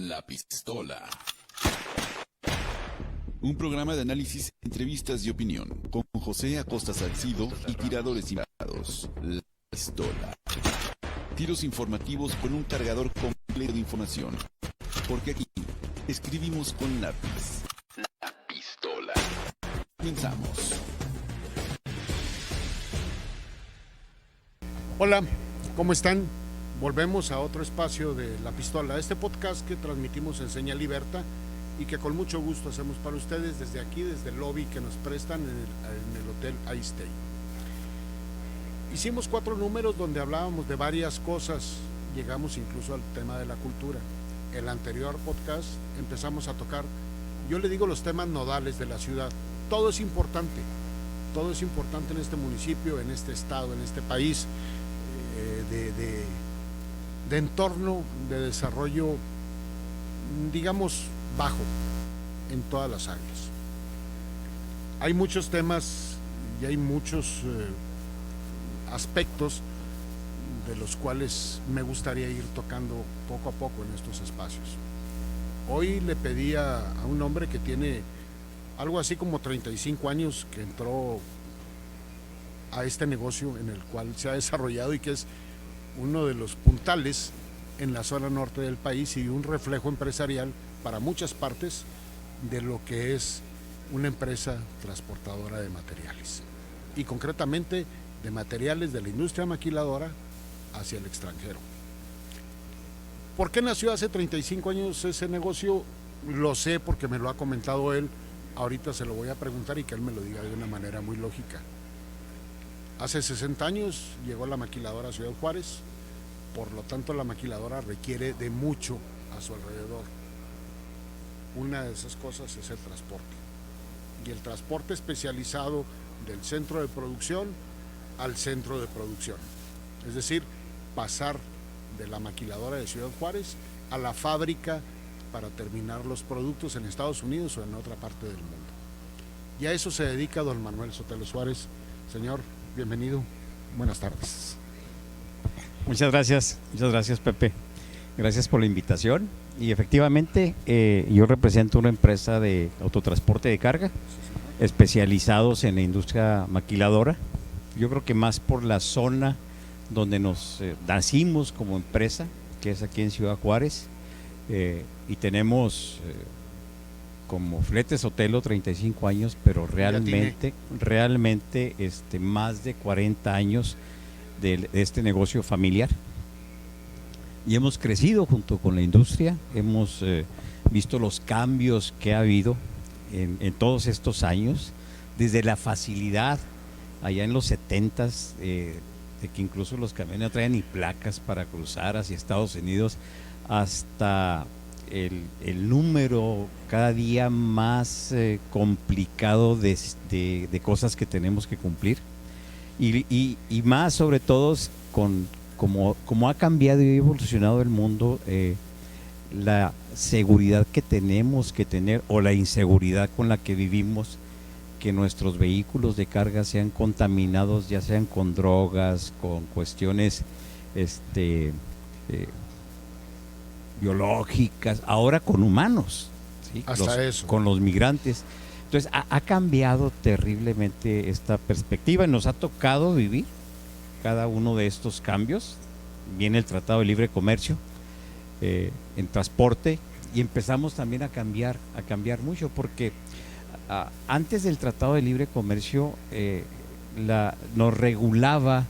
La Pistola. Un programa de análisis, entrevistas y opinión con José Acosta Salcido y tiradores invitados. La Pistola. Tiros informativos con un cargador completo de información. Porque aquí escribimos con lápiz. La Pistola. Comenzamos. Hola, ¿cómo están? Volvemos a otro espacio de La Pistola, este podcast que transmitimos en Señal Libertad y que con mucho gusto hacemos para ustedes desde aquí, desde el lobby que nos prestan en el Hotel iStay. Hicimos 4 números donde hablábamos de varias cosas, llegamos incluso al tema de la cultura. El anterior podcast empezamos a tocar, yo le digo, los temas nodales de la ciudad. Todo es importante en este municipio, en este estado, en este país, de entorno, de desarrollo, digamos, bajo en todas las áreas. Hay muchos temas y hay muchos aspectos de los cuales me gustaría ir tocando poco a poco en estos espacios. Hoy le pedí a un hombre que tiene algo así como 35 años, que entró a este negocio en el cual se ha desarrollado y que es uno de los puntales en la zona norte del país y un reflejo empresarial para muchas partes de lo que es una empresa transportadora de materiales, y concretamente de materiales de la industria maquiladora hacia el extranjero. ¿Por qué nació hace 35 años ese negocio? Lo sé porque me lo ha comentado él. Ahorita se lo voy a preguntar y que él me lo diga de una manera muy lógica. Hace 60 años llegó la maquiladora a Ciudad Juárez, por lo tanto la maquiladora requiere de mucho a su alrededor. Una de esas cosas es el transporte, y el transporte especializado del centro de producción al centro de producción, es decir, pasar de la maquiladora de Ciudad Juárez a la fábrica para terminar los productos en Estados Unidos o en otra parte del mundo. Y a eso se dedica don Manuel Sotelo Suárez. Señor, bienvenido, buenas tardes. Muchas gracias Pepe, gracias por la invitación. Y efectivamente yo represento una empresa de autotransporte de carga, especializados en la industria maquiladora. Yo creo que más por la zona donde nos nacimos como empresa, que es aquí en Ciudad Juárez, y tenemos como Fletes Sotelo 35 años, pero realmente más de 40 años de este negocio familiar, y hemos crecido junto con la industria. Hemos visto los cambios que ha habido en todos estos años, desde la facilidad allá en los 70s, de que incluso los camiones no traían ni placas para cruzar hacia Estados Unidos, hasta el número cada día más complicado de cosas que tenemos que cumplir, y más sobre todo como ha cambiado y evolucionado el mundo, la seguridad que tenemos que tener, o la inseguridad con la que vivimos, que nuestros vehículos de carga sean contaminados, ya sean con drogas, con cuestiones biológicas, ahora con humanos, ¿sí? Con los migrantes. Entonces ha cambiado terriblemente esta perspectiva y nos ha tocado vivir cada uno de estos cambios. Viene el Tratado de Libre Comercio en transporte, y empezamos también a cambiar mucho, porque antes del Tratado de Libre Comercio nos regulaba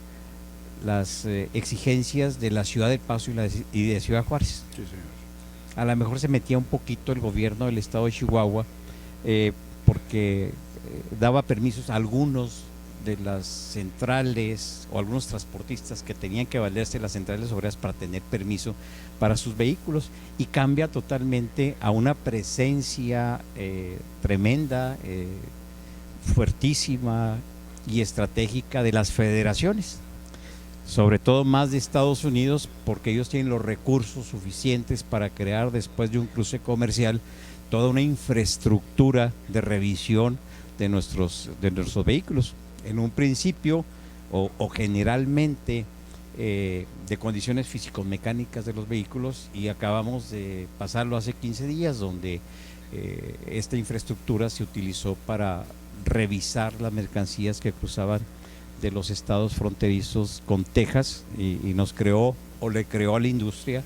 las exigencias de la ciudad del Paso y de Ciudad Juárez. Sí, señor. A lo mejor se metía un poquito el gobierno del estado de Chihuahua, porque daba permisos a algunos de las centrales o algunos transportistas que tenían que valerse las centrales obreras para tener permiso para sus vehículos, y cambia totalmente a una presencia tremenda, fuertísima y estratégica de las federaciones, sobre todo más de Estados Unidos, porque ellos tienen los recursos suficientes para crear, después de un cruce comercial, toda una infraestructura de revisión de nuestros vehículos. En un principio, o generalmente, de condiciones físico-mecánicas de los vehículos, y acabamos de pasarlo hace 15 días, donde esta infraestructura se utilizó para revisar las mercancías que cruzaban de los estados fronterizos con Texas, y nos creó, o le creó a la industria,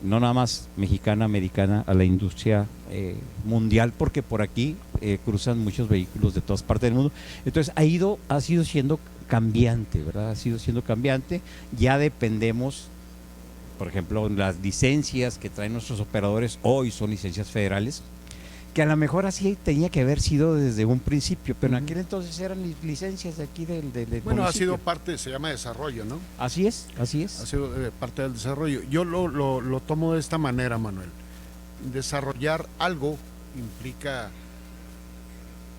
no nada más mexicana, americana, a la industria mundial, porque por aquí cruzan muchos vehículos de todas partes del mundo. Entonces ha sido siendo cambiante, ¿verdad? Ha sido siendo cambiante. Ya dependemos, por ejemplo, las licencias que traen nuestros operadores hoy son licencias federales, que a lo mejor así tenía que haber sido desde un principio, pero en aquel entonces eran licencias de aquí del bueno, municipio. Ha sido parte, se llama desarrollo, ¿no? Así es. Ha sido parte del desarrollo. Yo lo tomo de esta manera, Manuel. Desarrollar algo implica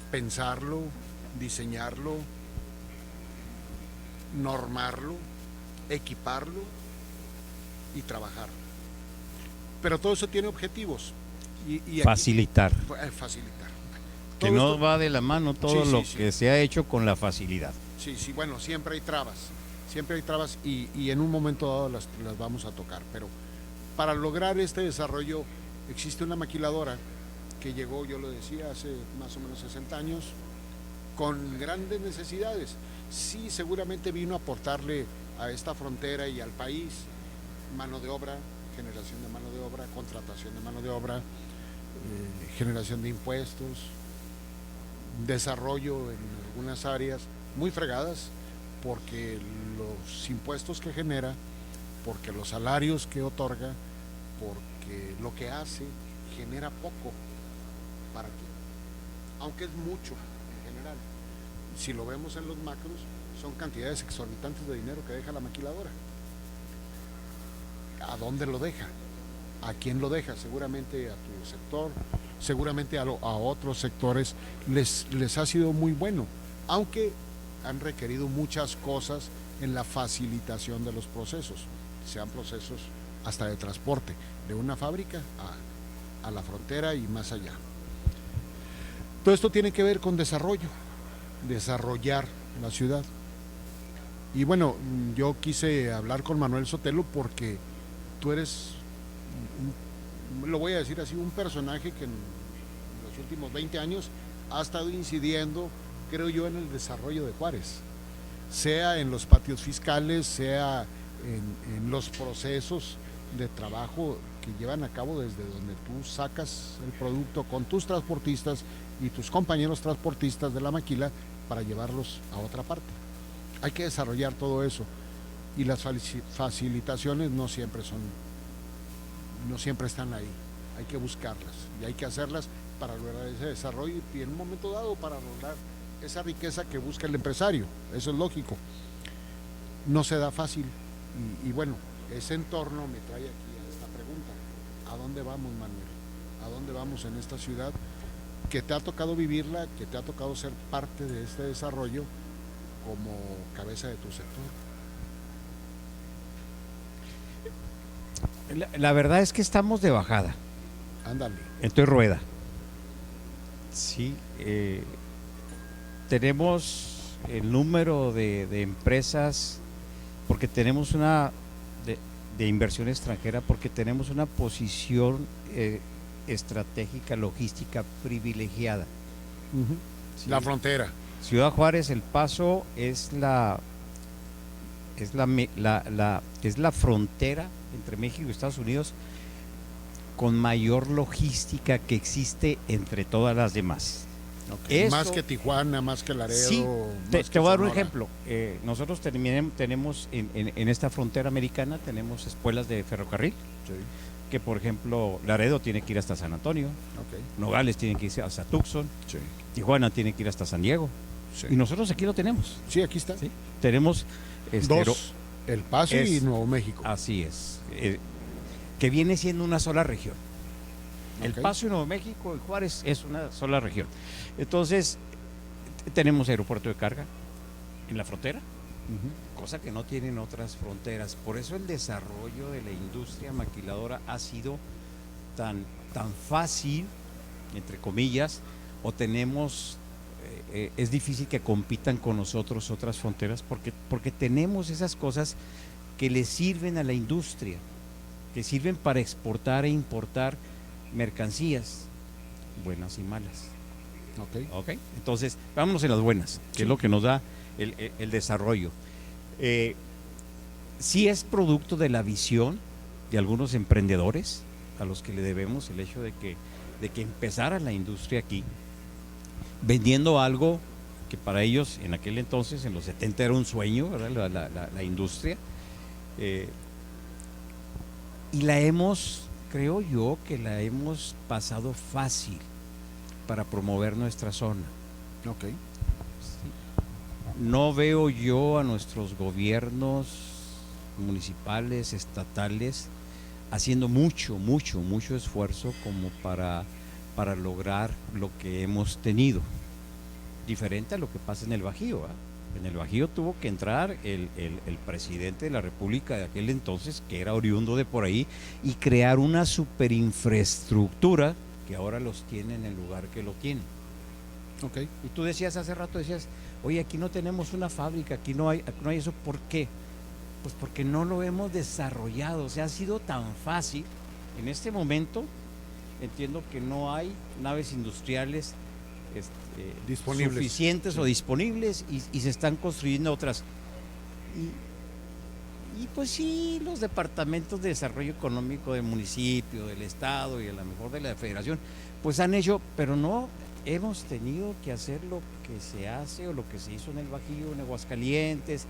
pensarlo, diseñarlo, normarlo, equiparlo y trabajar. Pero todo eso tiene objetivos. Y aquí, facilitar. Facilitar. Que todo no esto va de la mano todo lo que se ha hecho con la facilidad. Sí, bueno, siempre hay trabas. Siempre hay trabas y en un momento dado las vamos a tocar. Pero para lograr este desarrollo existe una maquiladora que llegó, yo lo decía, hace más o menos 60 años, con grandes necesidades. Sí, seguramente vino a aportarle a esta frontera y al país mano de obra, generación de mano de obra, contratación de mano de obra, generación de impuestos, desarrollo en algunas áreas muy fregadas, porque los impuestos que genera, porque los salarios que otorga, porque lo que hace genera poco para ti, aunque es mucho en general. Si lo vemos en los macros, son cantidades exorbitantes de dinero que deja la maquiladora. ¿A dónde lo deja? ¿A quién lo deja? Seguramente a tu sector, seguramente a otros sectores les ha sido muy bueno, aunque han requerido muchas cosas en la facilitación de los procesos, sean procesos hasta de transporte, de una fábrica a la frontera y más allá. Todo esto tiene que ver con desarrollar la ciudad. Y bueno, yo quise hablar con Manuel Sotelo porque tú eres, lo voy a decir así, un personaje que en los últimos 20 años ha estado incidiendo, creo yo, en el desarrollo de Juárez, sea en los patios fiscales, sea en los procesos de trabajo que llevan a cabo desde donde tú sacas el producto con tus transportistas y tus compañeros transportistas de la maquila para llevarlos a otra parte. Hay que desarrollar todo eso, y las facilitaciones no siempre están ahí. Hay que buscarlas y hay que hacerlas para lograr ese desarrollo y en un momento dado para lograr esa riqueza que busca el empresario. Eso es lógico. No se da fácil y bueno, ese entorno me trae aquí a esta pregunta. ¿A dónde vamos, Manuel? ¿A dónde vamos en esta ciudad que te ha tocado vivirla, que te ha tocado ser parte de este desarrollo como cabeza de tu sector? La verdad es que estamos de bajada. Ándale. Estoy rueda. Sí, tenemos el número de empresas, porque tenemos una de inversión extranjera, porque tenemos una posición estratégica, logística privilegiada. Sí. La frontera. Ciudad Juárez, El Paso es la frontera entre México y Estados Unidos con mayor logística que existe entre todas las demás. Okay. Más que Tijuana, más que Laredo. Sí, te voy a dar un ejemplo. Nosotros tenemos en esta frontera americana tenemos espuelas de ferrocarril, sí, que por ejemplo Laredo tiene que ir hasta San Antonio, okay, Nogales tiene que ir hasta Tucson, sí, Tijuana tiene que ir hasta San Diego, sí, y nosotros aquí lo tenemos. Sí, aquí está. ¿Sí? Tenemos dos, El Paso y Nuevo México. Así es, que viene siendo una sola región. El Okay. Paso y Nuevo México y Juárez es una sola región. Entonces, tenemos aeropuerto de carga en la frontera, cosa que no tienen otras fronteras. Por eso el desarrollo de la industria maquiladora ha sido tan fácil, entre comillas, o tenemos, es difícil que compitan con nosotros otras fronteras, porque tenemos esas cosas que le sirven a la industria, que sirven para exportar e importar mercancías, buenas y malas. Okay. Entonces, vámonos en las buenas, que es lo que nos da el desarrollo. Sí es producto de la visión de algunos emprendedores a los que le debemos el hecho de que empezara la industria aquí, vendiendo algo que para ellos en aquel entonces, en los 70, era un sueño, ¿verdad? La industria. Y creo yo que la hemos pasado fácil para promover nuestra zona. Okay. Sí. No veo yo a nuestros gobiernos municipales, estatales, haciendo mucho esfuerzo como para lograr lo que hemos tenido. Diferente a lo que pasa en el Bajío, ¿eh? En el Bajío tuvo que entrar el presidente de la República de aquel entonces, que era oriundo de por ahí, y crear una superinfraestructura que ahora los tiene en el lugar que lo tienen. Okay. Y tú decías hace rato, oye, aquí no tenemos una fábrica, aquí no hay eso. ¿Por qué? Pues porque no lo hemos desarrollado. O sea, ha sido tan fácil. En este momento entiendo que no hay naves industriales disponibles, suficientes, sí, o disponibles, y se están construyendo otras. Y pues sí, los departamentos de desarrollo económico del municipio, del estado y a lo mejor de la federación, pues han hecho, pero no hemos tenido que hacer lo que se hace o lo que se hizo en el Bajío, en Aguascalientes,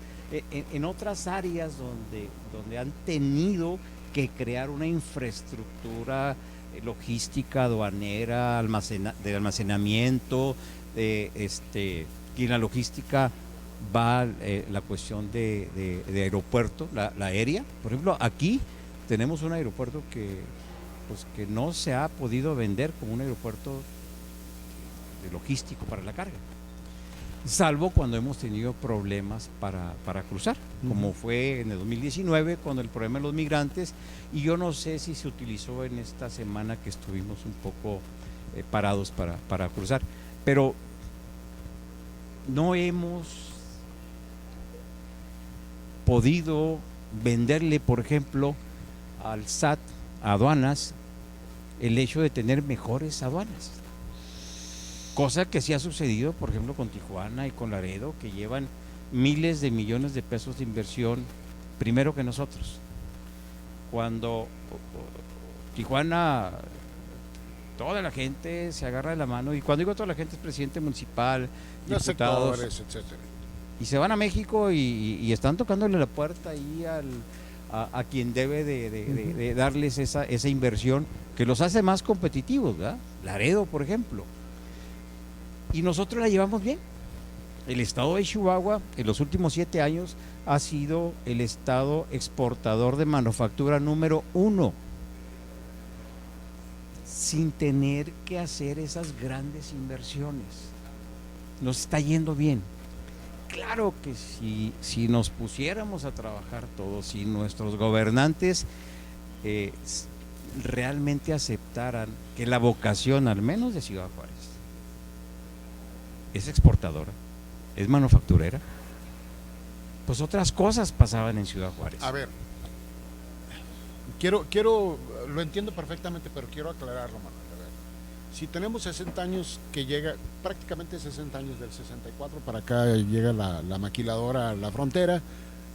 en otras áreas donde han tenido que crear una infraestructura logística, aduanera, de almacenamiento, y en la logística va la cuestión de aeropuerto, la aérea. Por ejemplo, aquí tenemos un aeropuerto que no se ha podido vender como un aeropuerto logístico para la carga, salvo cuando hemos tenido problemas para cruzar, como fue en el 2019 con el problema de los migrantes, y yo no sé si se utilizó en esta semana que estuvimos un poco parados para cruzar, pero no hemos podido venderle, por ejemplo, al SAT, a aduanas, el hecho de tener mejores aduanas. Cosa que sí ha sucedido, por ejemplo, con Tijuana y con Laredo, que llevan miles de millones de pesos de inversión primero que nosotros. Cuando Tijuana, toda la gente se agarra de la mano, y cuando digo toda la gente es presidente municipal, los diputados, sectores, etcétera. Y se van a México y están tocándole la puerta ahí a quien debe de darles esa inversión que los hace más competitivos, ¿verdad? Laredo, por ejemplo. Y nosotros la llevamos bien. El estado de Chihuahua en los últimos 7 años ha sido el estado exportador de manufactura número 1, sin tener que hacer esas grandes inversiones. Nos está yendo bien. Claro que si nos pusiéramos a trabajar todos, si nuestros gobernantes realmente aceptaran que la vocación, al menos de Ciudad Juárez, es exportadora, es manufacturera, pues otras cosas pasaban en Ciudad Juárez. A ver, lo entiendo perfectamente, pero quiero aclararlo, Manuel. A ver, si tenemos 60 años, que llega prácticamente 60 años, del 64 para acá llega la maquiladora a la frontera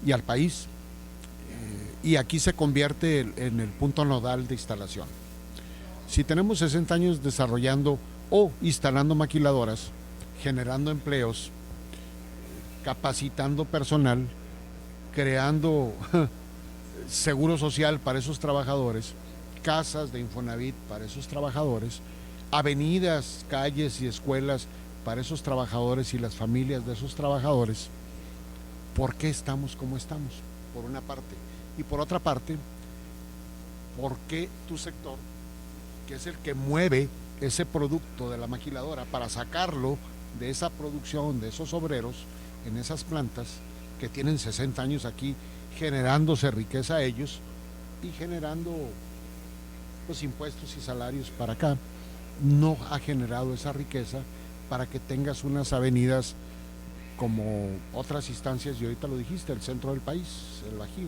y al país, y aquí se convierte en el punto nodal de instalación. Si tenemos 60 años desarrollando o instalando maquiladoras, generando empleos, capacitando personal, creando seguro social para esos trabajadores, casas de Infonavit para esos trabajadores, avenidas, calles y escuelas para esos trabajadores y las familias de esos trabajadores. ¿Por qué estamos como estamos? Por una parte. Y por otra parte, ¿por qué tu sector, que es el que mueve ese producto de la maquiladora para sacarlo de esa producción, de esos obreros en esas plantas que tienen 60 años aquí, generándose riqueza a ellos y generando los impuestos y salarios para acá, no ha generado esa riqueza para que tengas unas avenidas como otras instancias, y ahorita lo dijiste, el centro del país, el Bajío,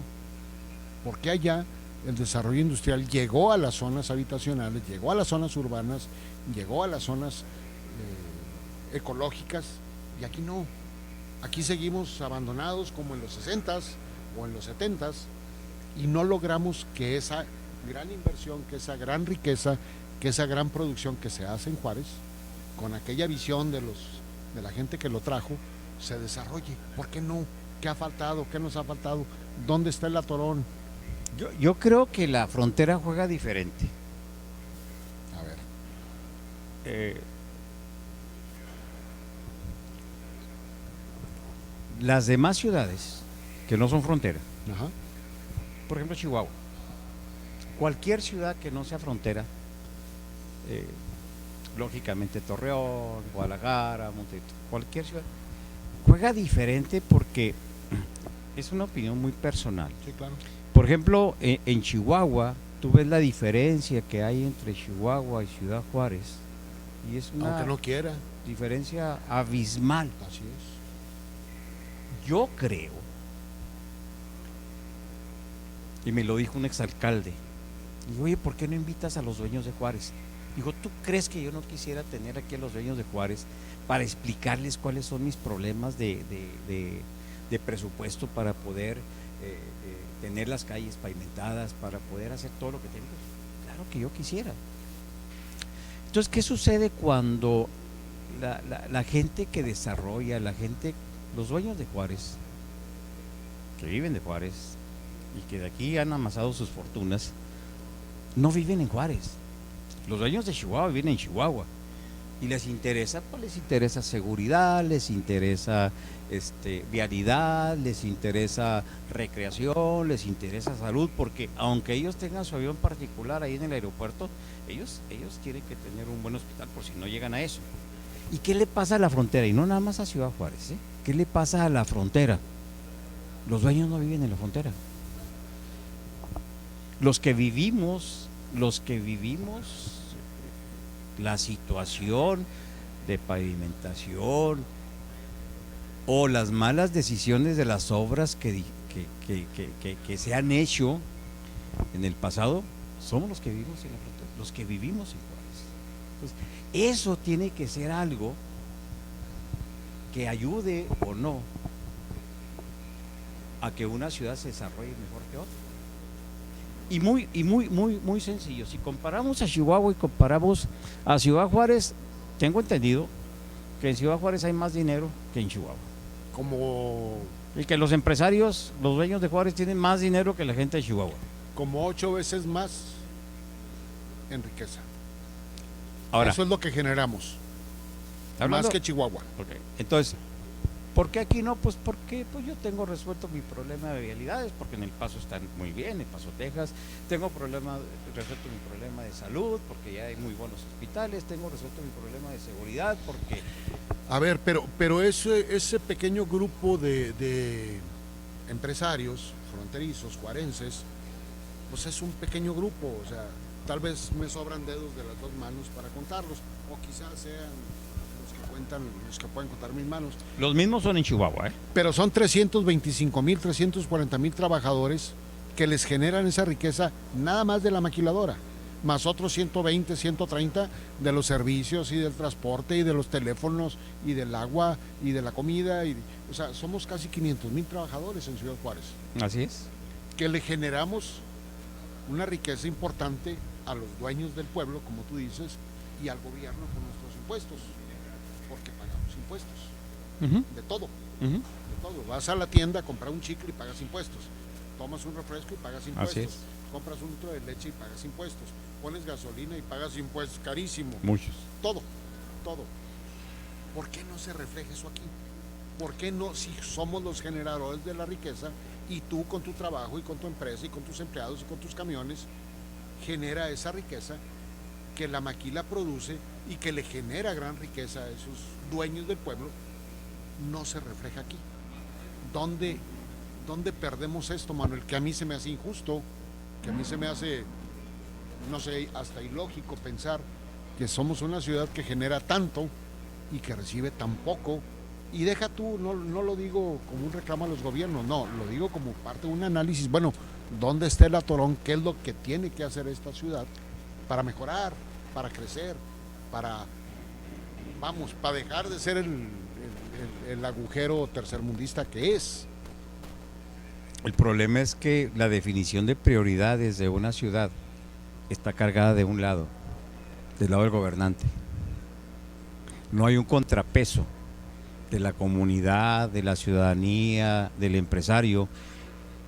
porque allá el desarrollo industrial llegó a las zonas habitacionales, llegó a las zonas urbanas, llegó a las zonas ecológicas, y aquí no. Aquí seguimos abandonados como en los 60s o en los 70s, y no logramos que esa gran inversión, que esa gran riqueza, que esa gran producción que se hace en Juárez, con aquella visión de la gente que lo trajo, se desarrolle. ¿Por qué no? ¿Qué ha faltado? ¿Qué nos ha faltado? ¿Dónde está el atorón? Yo creo que la frontera juega diferente. A ver. Las demás ciudades que no son frontera, Ajá. por ejemplo Chihuahua, cualquier ciudad que no sea frontera, lógicamente Torreón, Guadalajara, Monterrey, cualquier ciudad, juega diferente porque es una opinión muy personal. Sí, claro. Por ejemplo, en Chihuahua, tú ves la diferencia que hay entre Chihuahua y Ciudad Juárez, y es una aunque no quiera, diferencia abismal. Así es. Yo creo, y me lo dijo un exalcalde, digo, oye, ¿por qué no invitas a los dueños de Juárez? Digo, ¿tú crees que yo no quisiera tener aquí a los dueños de Juárez para explicarles cuáles son mis problemas de presupuesto para poder tener las calles pavimentadas, para poder hacer todo lo que tengo? Claro que yo quisiera. Entonces, ¿qué sucede cuando la gente que desarrolla, los dueños de Juárez, que viven de Juárez y que de aquí han amasado sus fortunas, no viven en Juárez? Los dueños de Chihuahua viven en Chihuahua y les interesa, pues les interesa seguridad, les interesa vialidad, les interesa recreación, les interesa salud, porque aunque ellos tengan su avión particular ahí en el aeropuerto, ellos tienen que tener un buen hospital por si no llegan a eso. ¿Y qué le pasa a la frontera? Y no nada más a Ciudad Juárez, ¿eh? ¿Qué le pasa a la frontera? Los dueños no viven en la frontera. Los que vivimos la situación de pavimentación o las malas decisiones de las obras que se han hecho en el pasado, somos los que vivimos en la frontera, los que vivimos en Juárez. Entonces, eso tiene que ser algo que ayude o no a que una ciudad se desarrolle mejor que otra. Y muy sencillo. Si comparamos a Chihuahua y comparamos a Ciudad Juárez, tengo entendido que en Ciudad Juárez hay más dinero que en Chihuahua. Y que los empresarios, los dueños de Juárez, tienen más dinero que la gente de Chihuahua. Como 8 veces más en riqueza. Ahora, eso es lo que generamos. Más que Chihuahua. Okay. Entonces, ¿por qué aquí no? Pues porque yo tengo resuelto mi problema de vialidades, porque en El Paso están muy bien, El Paso, Texas. Tengo resuelto mi problema de salud, porque ya hay muy buenos hospitales. Tengo resuelto mi problema de seguridad, porque... A ver, pero ese pequeño grupo de empresarios fronterizos, juarenses, pues es un pequeño grupo, o sea, tal vez me sobran dedos de las dos manos para contarlos, o quizás sean los que pueden contar mis manos. Los mismos son en Chihuahua, ¿eh? Pero son 325,000, 340,000 trabajadores que les generan esa riqueza nada más de la maquiladora, más otros 120, 130 de los servicios y del transporte y de los teléfonos y del agua y de la comida. O sea, somos casi 500,000 trabajadores en Ciudad Juárez. Así es. Que le generamos una riqueza importante a los dueños del pueblo, como tú dices, y al gobierno con nuestros impuestos, porque pagamos impuestos, de todo, de todo. Vas a la tienda a comprar un chicle y pagas impuestos, tomas un refresco y pagas impuestos, compras un litro de leche y pagas impuestos, pones gasolina y pagas impuestos, carísimo. Muchos. Todo. ¿Por qué no se refleja eso aquí? ¿Por qué no, si somos los generadores de la riqueza, y tú con tu trabajo y con tu empresa y con tus empleados y con tus camiones, genera esa riqueza que la maquila produce y que le genera gran riqueza a esos dueños del pueblo, no se refleja aquí? ¿Dónde perdemos esto, Manuel? Que a mí se me hace injusto, que a mí se me hace, no sé, hasta ilógico pensar que somos una ciudad que genera tanto y que recibe tan poco. Y deja tú, no lo digo como un reclamo a los gobiernos, no, lo digo como parte de un análisis. Bueno, ¿Dónde está el atorón? ¿Qué es lo que tiene que hacer esta ciudad para mejorar, para crecer, para dejar de ser el agujero tercermundista que es? El problema es que la definición de prioridades de una ciudad está cargada de un lado, del lado del gobernante. No hay un contrapeso de la comunidad, de la ciudadanía, del empresario.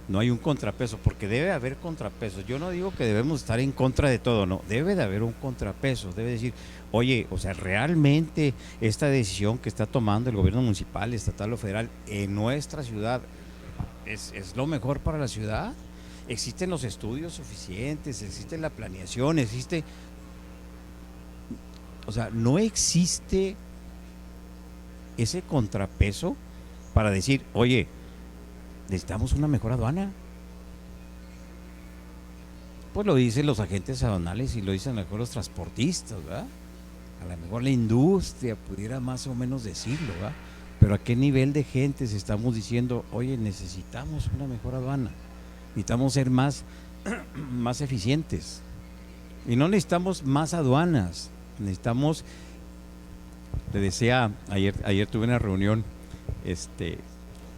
No hay un contrapeso, porque debe haber contrapesos. Yo no digo que debemos estar en contra de todo, no. Debe de haber un contrapeso. Debe decir, oye, o sea, realmente esta decisión que está tomando el gobierno municipal, estatal o federal en nuestra ciudad es lo mejor para la ciudad. Existen los estudios suficientes, existe la planeación, existe... O sea, no existe ese contrapeso para decir, oye, necesitamos una mejor aduana. Pues lo dicen los agentes aduanales y lo dicen a lo mejor los transportistas, ¿verdad? A lo mejor la industria pudiera más o menos decirlo, ¿verdad? Pero ¿a qué nivel de gentes estamos diciendo, oye, necesitamos una mejor aduana? Necesitamos ser más eficientes. Y no necesitamos más aduanas, necesitamos... Le decía, ayer tuve una reunión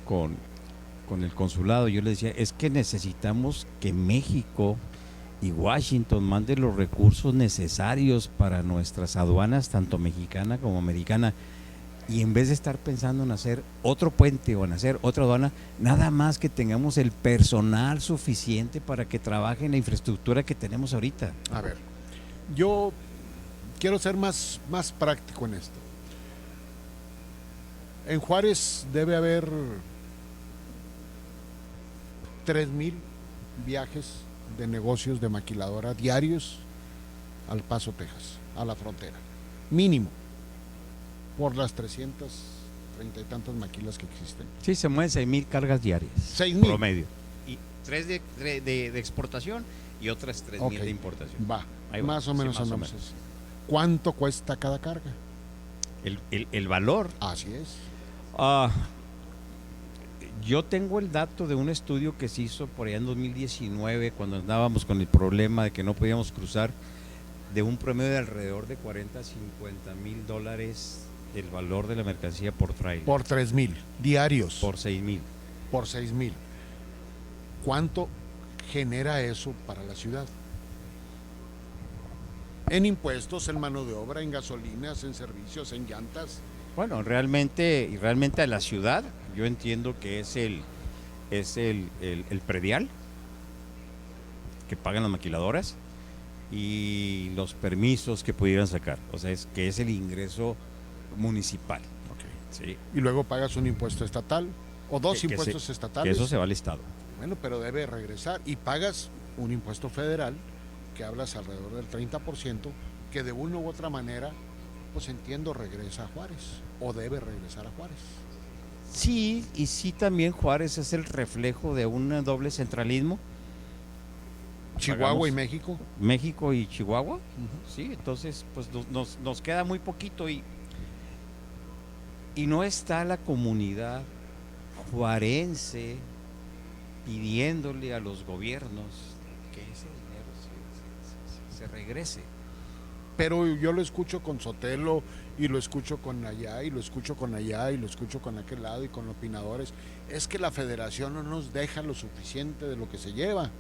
con el consulado. Yo le decía, es que necesitamos que México y Washington manden los recursos necesarios para nuestras aduanas, tanto mexicana como americana, y en vez de estar pensando en hacer otro puente o en hacer otra aduana, nada más que tengamos el personal suficiente para que trabaje en la infraestructura que tenemos ahorita. A ver, yo quiero ser más práctico en esto. En Juárez debe haber 3,000 viajes de negocios de maquiladora diarios al Paso, Texas, a la frontera, mínimo, por las 330 y tantas maquilas que existen. Sí, se mueven 6,000 cargas diarias. 6,000 promedio. Y 3 de exportación y otras 3,000 de importación. Va, más o menos andamos así. ¿Cuánto cuesta cada carga? El valor. Así es. Yo tengo el dato de un estudio que se hizo por allá en 2019, cuando andábamos con el problema de que no podíamos cruzar, de un promedio de alrededor de 40 a 50 mil dólares el valor de la mercancía por trailer. Por 3,000 diarios. Por 6,000. Por 6,000. ¿Cuánto genera eso para la ciudad? En impuestos, en mano de obra, en gasolinas, en servicios, en llantas. Bueno, realmente a la ciudad, yo entiendo que es el predial que pagan las maquiladoras y los permisos que pudieran sacar. O sea, es el ingreso municipal. Okay. ¿Sí? Y luego pagas un impuesto estatal o dos impuestos estatales. Que eso se va al Estado. Bueno, pero debe regresar. Y pagas un impuesto federal, que hablas alrededor del 30%, que de una u otra manera, pues entiendo, regresa a Juárez o debe regresar a Juárez. Sí, y sí también Juárez es el reflejo de un doble centralismo. Chihuahua y México. México y Chihuahua, sí, entonces pues nos queda muy poquito y no está la comunidad juarense pidiéndole a los gobiernos que ese dinero se regrese. Pero yo lo escucho con Sotelo y lo escucho con allá y lo escucho con allá y lo escucho con aquel lado y con opinadores. Es que la federación no nos deja lo suficiente de lo que se lleva.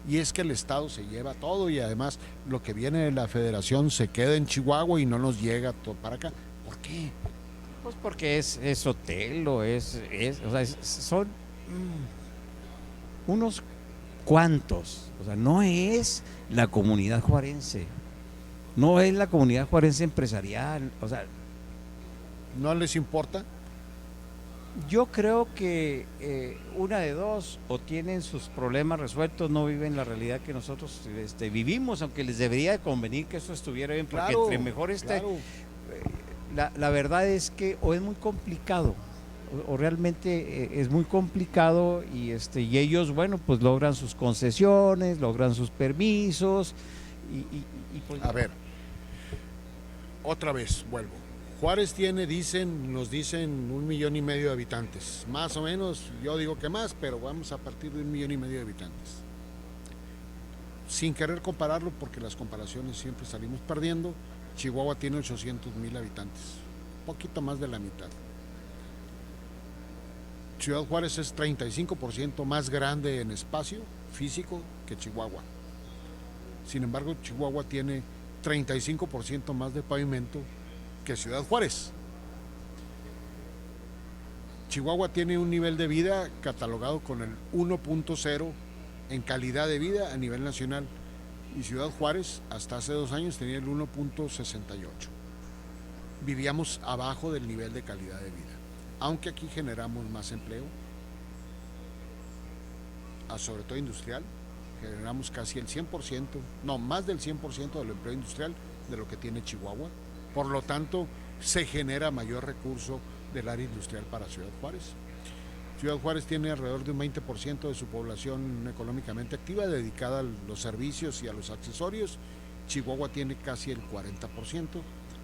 Y es que el Estado se lleva todo y además lo que viene de la federación se queda en Chihuahua y no nos llega todo para acá. ¿Por qué? Pues porque es Sotelo, o sea, son unos cuantos. O sea, no es la comunidad juarense. No es la comunidad juarense empresarial. O sea, ¿no les importa? Yo creo que una de dos, o tienen sus problemas resueltos, no viven la realidad que nosotros vivimos, aunque les debería de convenir que eso estuviera bien, porque claro, entre mejor claro. La verdad es que o es muy complicado, o realmente es muy complicado, y ellos, bueno, pues logran sus concesiones, logran sus permisos, y pues... A ver, otra vez, vuelvo. Juárez nos dicen 1,5 millones de habitantes, más o menos. Yo digo que más, pero vamos a partir de 1,5 millones de habitantes. sin querer compararlo, porque las comparaciones siempre salimos perdiendo, Chihuahua tiene 800,000 habitantes, poquito más de la mitad. Ciudad Juárez es 35% más grande en espacio físico que Chihuahua. Sin embargo, Chihuahua tiene 35% más de pavimento que Ciudad Juárez. Chihuahua tiene un nivel de vida catalogado con el 1.0 en calidad de vida a nivel nacional, y Ciudad Juárez hasta hace 2 años tenía el 1.68. Vivíamos abajo del nivel de calidad de vida, aunque aquí generamos más empleo, sobre todo industrial. Generamos casi el 100%, no, más del 100% del empleo industrial de lo que tiene Chihuahua. Por lo tanto, se genera mayor recurso del área industrial para Ciudad Juárez. Ciudad Juárez tiene alrededor de un 20% de su población económicamente activa dedicada a los servicios y a los accesorios. Chihuahua tiene casi el 40%,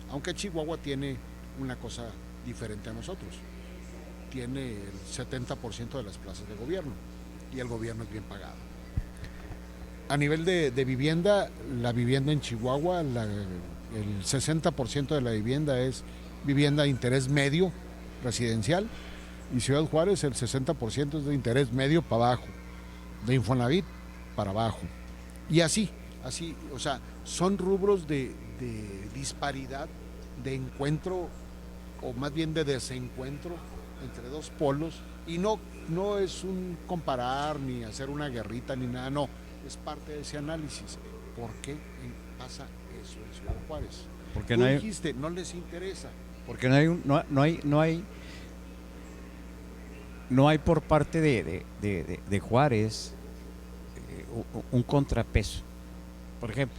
aunque Chihuahua tiene una cosa diferente a nosotros. Tiene el 70% de las plazas de gobierno y el gobierno es bien pagado. A nivel de vivienda, la vivienda en Chihuahua, el 60% de la vivienda es vivienda de interés medio residencial, y Ciudad Juárez el 60% es de interés medio para abajo, de Infonavit para abajo. Y así, o sea, son rubros de disparidad, de encuentro, o más bien de desencuentro entre dos polos, y no es un comparar ni hacer una guerrita ni nada, no, es parte de ese análisis. ¿Por qué pasa eso en Ciudad Juárez? Porque tú dijiste, no les interesa. Porque no hay por parte de Juárez un contrapeso. Por ejemplo,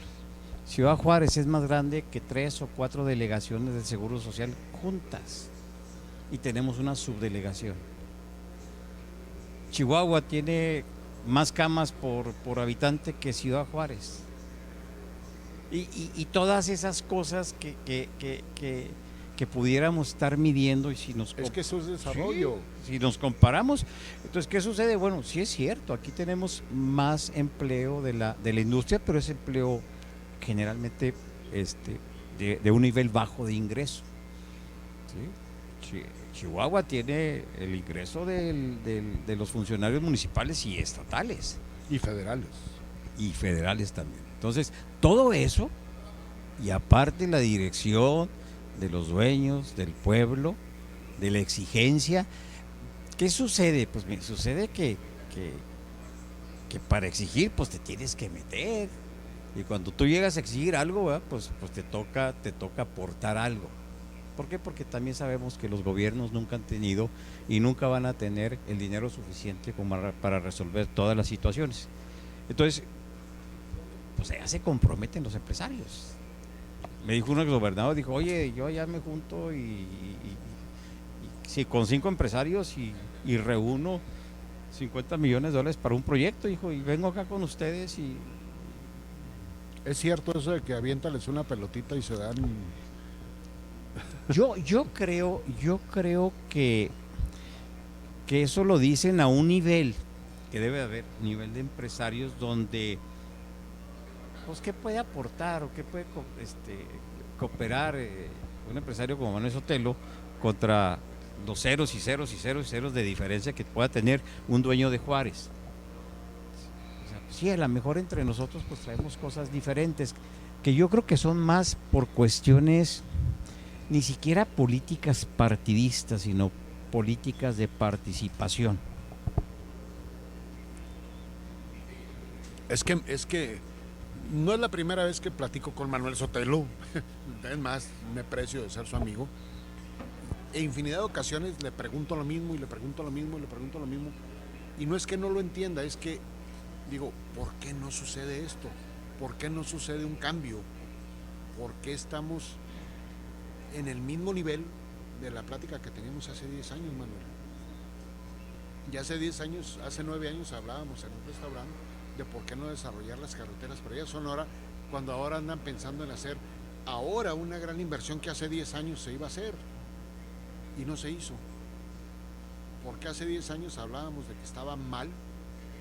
Ciudad Juárez es más grande que 3 o 4 delegaciones del Seguro Social juntas, y tenemos una subdelegación. Chihuahua tiene más camas por habitante que Ciudad Juárez. Y todas esas cosas que pudiéramos estar midiendo, y si nos... Es que eso es desarrollo. Sí, si nos comparamos, entonces, ¿qué sucede? Bueno, sí es cierto, aquí tenemos más empleo de la industria, pero es empleo generalmente de un nivel bajo de ingreso. ¿Sí? Chihuahua tiene el ingreso de los funcionarios municipales y estatales. Y federales. Y federales también. Entonces, todo eso, y aparte la dirección de los dueños, del pueblo, de la exigencia, ¿qué sucede? Pues bien, sucede que para exigir, pues te tienes que meter. Y cuando tú llegas a exigir algo, ¿verdad? Pues te toca aportar algo. ¿Por qué? Porque también sabemos que los gobiernos nunca han tenido y nunca van a tener el dinero suficiente para resolver todas las situaciones. Entonces, pues allá se comprometen los empresarios. Me dijo uno gobernador, dijo, oye, yo ya me junto sí, con 5 empresarios y reúno $50 millones para un proyecto, dijo, y vengo acá con ustedes y... ¿Es cierto eso de que aviéntales una pelotita y se dan...? Yo creo que eso lo dicen a un nivel, que debe haber nivel de empresarios donde, pues, ¿qué puede aportar o qué puede cooperar un empresario como Manuel Sotelo contra los ceros y ceros y ceros y ceros de diferencia que pueda tener un dueño de Juárez? O sea, sí, a lo mejor entre nosotros pues traemos cosas diferentes, que yo creo que son más por cuestiones ni siquiera políticas partidistas, sino políticas de participación. Es que no es la primera vez que platico con Manuel Sotelo, es más, me precio de ser su amigo. E infinidad de ocasiones le pregunto lo mismo y le pregunto lo mismo y le pregunto lo mismo. Y no es que no lo entienda, es que digo, ¿por qué no sucede esto? ¿Por qué no sucede un cambio? ¿Por qué estamos en el mismo nivel de la plática que teníamos hace 10 años, Manuel? Ya hace 10 años, hace 9 años hablábamos en un restaurante de por qué no desarrollar las carreteras por allá Sonora, cuando ahora andan pensando en hacer ahora una gran inversión que hace 10 años se iba a hacer y no se hizo. Porque hace 10 años hablábamos de que estaba mal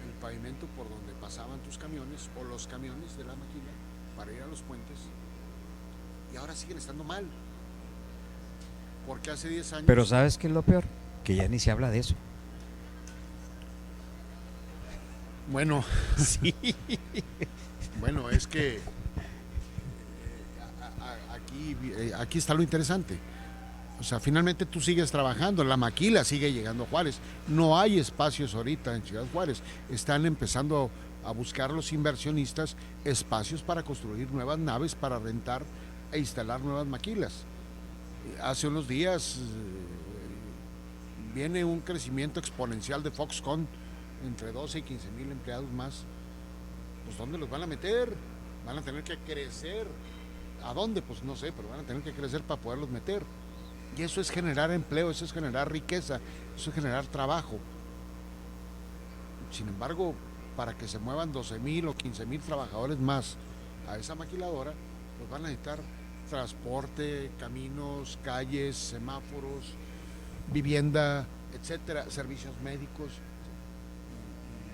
el pavimento por donde pasaban tus camiones o los camiones de la maquila para ir a los puentes, y ahora siguen estando mal. Porque hace 10 años... Pero ¿sabes qué es lo peor? Que ya ni se habla de eso. Bueno, sí. Bueno, es que aquí está lo interesante. O sea, finalmente tú sigues trabajando, la maquila sigue llegando a Juárez. No hay espacios ahorita en Ciudad Juárez. Están empezando a buscar los inversionistas espacios para construir nuevas naves, para rentar e instalar nuevas maquilas. Hace unos días viene un crecimiento exponencial de Foxconn, entre 12 y 15 mil empleados más. Pues ¿dónde los van a meter? Van a tener que crecer. ¿A dónde? Pues no sé, pero van a tener que crecer para poderlos meter. Y eso es generar empleo, eso es generar riqueza, eso es generar trabajo. Sin embargo, para que se muevan 12 mil o 15 mil trabajadores más a esa maquiladora, pues van a necesitar transporte, caminos, calles, semáforos, vivienda, etcétera, servicios médicos.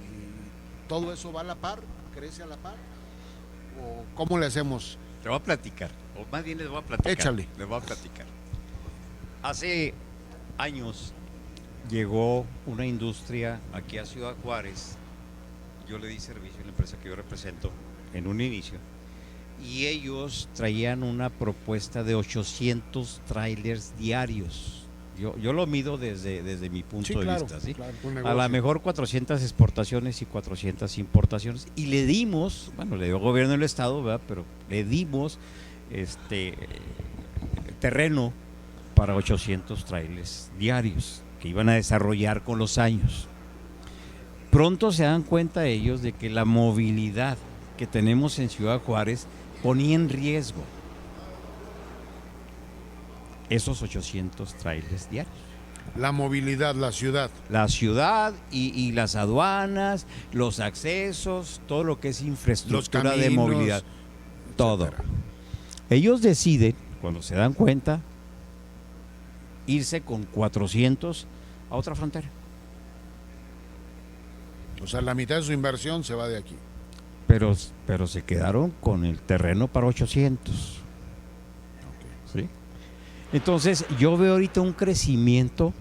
Y todo eso va a la par, crece a la par. ¿O cómo le hacemos? Te voy a platicar, o más bien les voy a platicar. Échale. Les voy a platicar. Hace años llegó una industria aquí a Ciudad Juárez. Yo le di servicio a la empresa que yo represento en un inicio. Y ellos traían una propuesta de 800 trailers diarios. Yo lo mido desde mi punto de vista, ¿sí? Claro, a lo mejor 400 exportaciones y 400 importaciones. Y le dimos, bueno, le dio el gobierno del estado, ¿verdad? Pero le dimos terreno para 800 trailers diarios que iban a desarrollar con los años. Pronto se dan cuenta ellos de que la movilidad que tenemos en Ciudad Juárez ponía en riesgo esos 800 trailers diarios. La movilidad, la ciudad. La ciudad y las aduanas, los accesos, todo lo que es infraestructura caminos, de movilidad, todo. Etcétera. Ellos deciden, cuando se dan cuenta, irse con 400 a otra frontera. O sea, la mitad de su inversión se va de aquí. Pero se quedaron con el terreno para 800. Okay. ¿Sí? Entonces, yo veo ahorita un crecimiento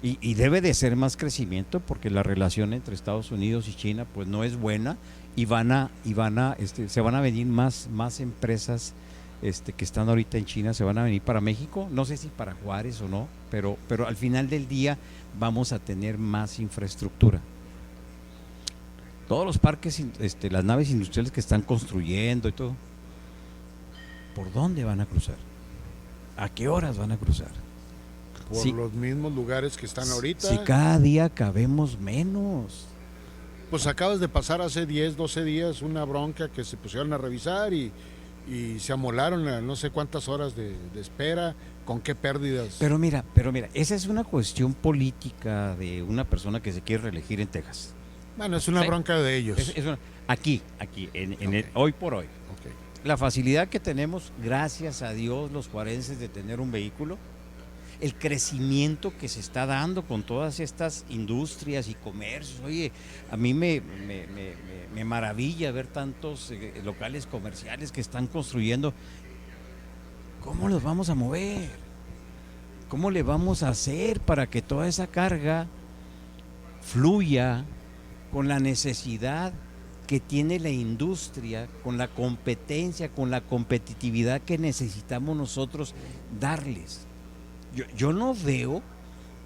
y debe de ser más crecimiento porque la relación entre Estados Unidos y China pues no es buena y se van a venir más empresas que están ahorita en China, se van a venir para México, no sé si para Juárez o no, pero al final del día vamos a tener más infraestructura. Todos los parques, las naves industriales que están construyendo y todo, ¿por dónde van a cruzar? ¿A qué horas van a cruzar? Por los mismos lugares que están ahorita. Si cada día cabemos menos. Pues acabas de pasar hace 10, 12 días una bronca que se pusieron a revisar y se amolaron a no sé cuántas horas de espera, con qué pérdidas. Pero mira, esa es una cuestión política de una persona que se quiere reelegir en Texas. Bueno, es una bronca de ellos. Aquí, okay. Hoy por hoy. Okay. La facilidad que tenemos, gracias a Dios, los juarenses, de tener un vehículo, el crecimiento que se está dando con todas estas industrias y comercios. Oye, a mí me maravilla ver tantos locales comerciales que están construyendo. ¿Cómo los vamos a mover? ¿Cómo le vamos a hacer para que toda esa carga fluya con la necesidad que tiene la industria, con la competencia, con la competitividad que necesitamos nosotros darles? Yo no veo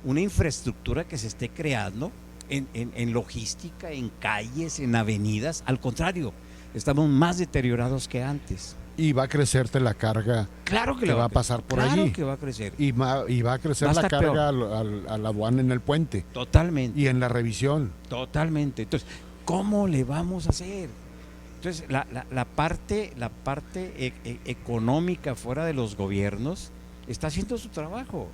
una infraestructura que se esté creando en logística, en calles, en avenidas. Al contrario, estamos más deteriorados que antes. Y va a crecerte la carga. Claro que va a pasar por allí. Claro que va a crecer. Y va a crecer la carga a la aduana en el puente. Totalmente. Y en la revisión. Totalmente. Entonces, ¿cómo le vamos a hacer? Entonces, la parte económica fuera de los gobiernos está haciendo su trabajo.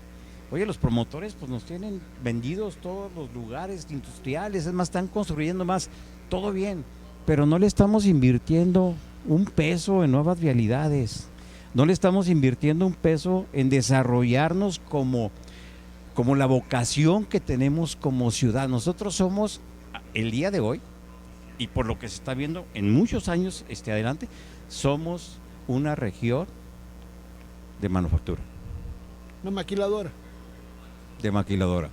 Oye, los promotores pues nos tienen vendidos todos los lugares industriales, es más, están construyendo más, todo bien, pero no le estamos invirtiendo un peso en nuevas vialidades, no le estamos invirtiendo un peso en desarrollarnos como la vocación que tenemos como ciudad. Nosotros somos, el día de hoy, y por lo que se está viendo en muchos años adelante, somos una región de manufactura. Una maquiladora. De maquiladora.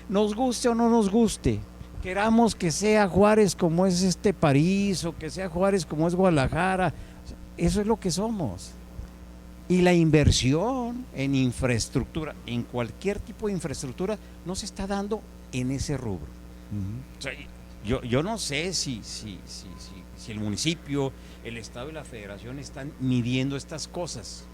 Nos guste o no nos guste, queramos que sea Juárez como es París, o que sea Juárez como es Guadalajara, eso es lo que somos. Y la inversión en infraestructura, en cualquier tipo de infraestructura, no se está dando en ese rubro. O sea, yo no sé si el municipio, el Estado y la Federación están midiendo estas cosas.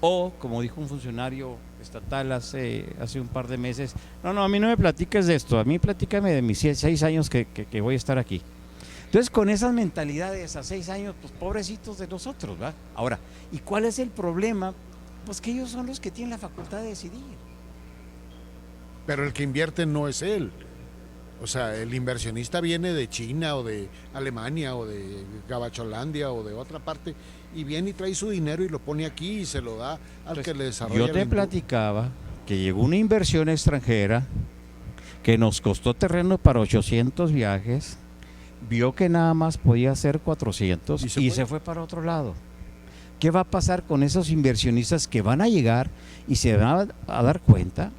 O, como dijo un funcionario estatal hace un par de meses, no, a mí no me platiques de esto, a mí platícame de mis 6 años que voy a estar aquí. Entonces, con esas mentalidades a 6 años, pues pobrecitos de nosotros, ¿verdad? Ahora, ¿y cuál es el problema? Pues que ellos son los que tienen la facultad de decidir. Pero el que invierte no es él. O sea, el inversionista viene de China o de Alemania o de Gabacholandia o de otra parte y viene y trae su dinero y lo pone aquí y se lo da al que le desarrolla. Yo te platicaba que llegó una inversión extranjera que nos costó terreno para 800 viajes, vio que nada más podía hacer 400 y se fue para otro lado. ¿Qué va a pasar con esos inversionistas que van a llegar y se van a dar cuenta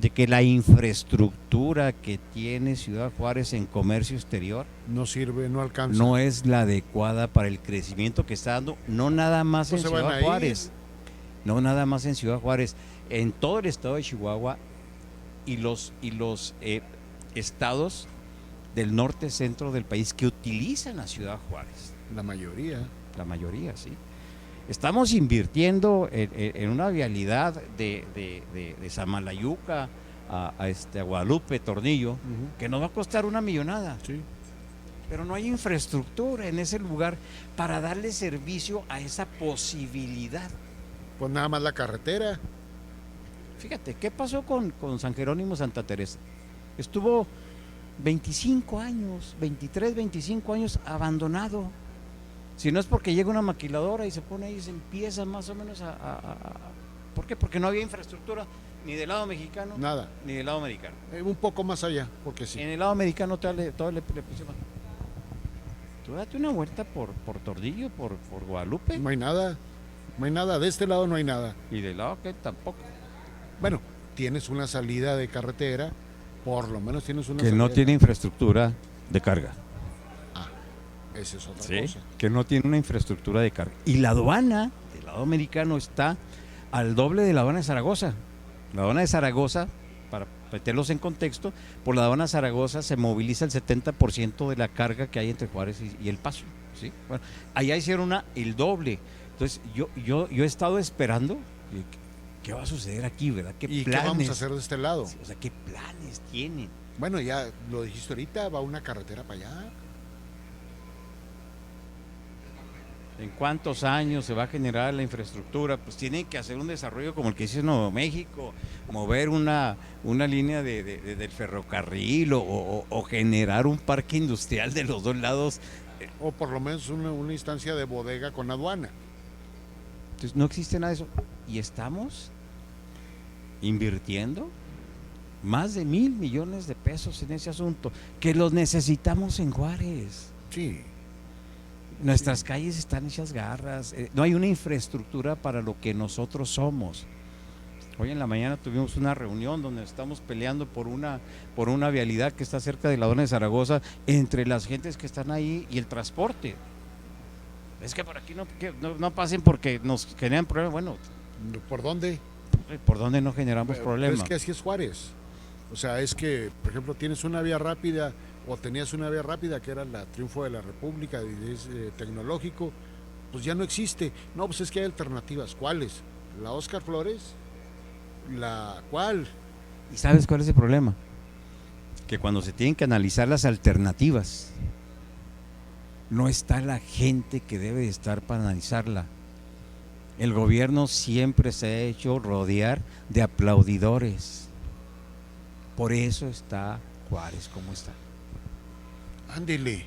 de que la infraestructura que tiene Ciudad Juárez en comercio exterior no sirve, no alcanza? No es la adecuada para el crecimiento que está dando, no nada más en Ciudad Juárez, no nada más en Ciudad Juárez, en todo el estado de Chihuahua y los estados del norte centro del país que utilizan a Ciudad Juárez. La mayoría, sí. Estamos invirtiendo en una vialidad de Samalayuca a Guadalupe, Tornillo, que nos va a costar una millonada. Sí. Pero no hay infraestructura en ese lugar para darle servicio a esa posibilidad. Pues nada más la carretera. Fíjate, ¿qué pasó con San Jerónimo Santa Teresa? Estuvo 25 años, 23, 25 años abandonado. Si no es porque llega una maquiladora y se pone ahí y se empieza más o menos ¿Por qué? Porque no había infraestructura ni del lado mexicano, nada, ni del lado americano. Un poco más allá, porque sí. En el lado americano todo le pusimos. Tú date una vuelta por Tordillo, por Guadalupe. No hay nada, de este lado no hay nada. Y del lado que tampoco. Bueno, tienes una salida de carretera, por lo menos tienes una que salida. No tiene infraestructura de carga. Esa es otra cosa. Que no tiene una infraestructura de carga. Y la aduana del lado americano está al doble de la aduana de Zaragoza. La aduana de Zaragoza, para meterlos en contexto, por la aduana de Zaragoza se moviliza el 70% de la carga que hay entre Juárez y El Paso. ¿Sí? Bueno, allá hicieron el doble. Entonces yo he estado esperando qué va a suceder aquí, ¿verdad? ¿Y qué vamos a hacer de este lado? O sea, ¿qué planes tienen? Bueno, ya lo dijiste ahorita, va una carretera para allá. ¿En cuántos años se va a generar la infraestructura? Pues tienen que hacer un desarrollo como el que hizo Nuevo México, mover una línea del ferrocarril o generar un parque industrial de los dos lados. O por lo menos una instancia de bodega con aduana. Entonces no existe nada de eso. Y estamos invirtiendo más de 1,000 millones de pesos en ese asunto, que los necesitamos en Juárez. Sí. Nuestras calles están hechas garras, no hay una infraestructura para lo que nosotros somos. Hoy en la mañana tuvimos una reunión donde estamos peleando por una vialidad que está cerca de la aduana de Zaragoza entre las gentes que están ahí y el transporte. Es que por aquí no pasen porque nos generan problemas. Bueno, ¿por dónde? ¿Por dónde no generamos problemas? Es que así es Juárez. O sea, es que, por ejemplo, tienes una vía rápida o tenías una vía rápida que era la Triunfo de la República, tecnológico, pues ya no existe. No, pues es que hay alternativas. ¿Cuáles? ¿La Óscar Flores? ¿Cuál? ¿Y sabes cuál es el problema? Que cuando se tienen que analizar las alternativas, no está la gente que debe estar para analizarla. El gobierno siempre se ha hecho rodear de aplaudidores. Por eso está Juárez como está. Ándele.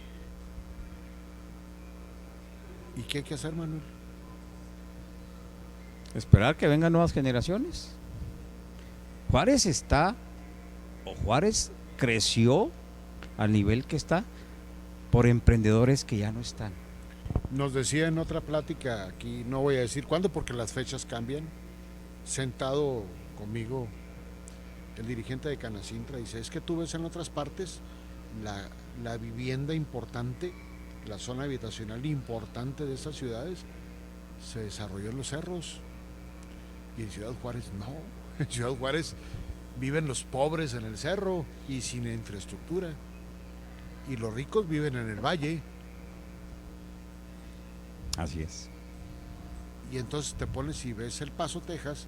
¿Y qué hay que hacer, Manuel? Esperar que vengan nuevas generaciones. Juárez creció al nivel que está por emprendedores que ya no están. Nos decía en otra plática, aquí no voy a decir cuándo porque las fechas cambian, sentado conmigo el dirigente de Canacintra, dice, es que tú ves en otras partes la vivienda importante, la zona habitacional importante de esas ciudades se desarrolló en los cerros, y en Ciudad Juárez no. En Ciudad Juárez viven los pobres en el cerro y sin infraestructura, y los ricos viven en el valle. Así es. Y entonces te pones y ves El Paso, Texas,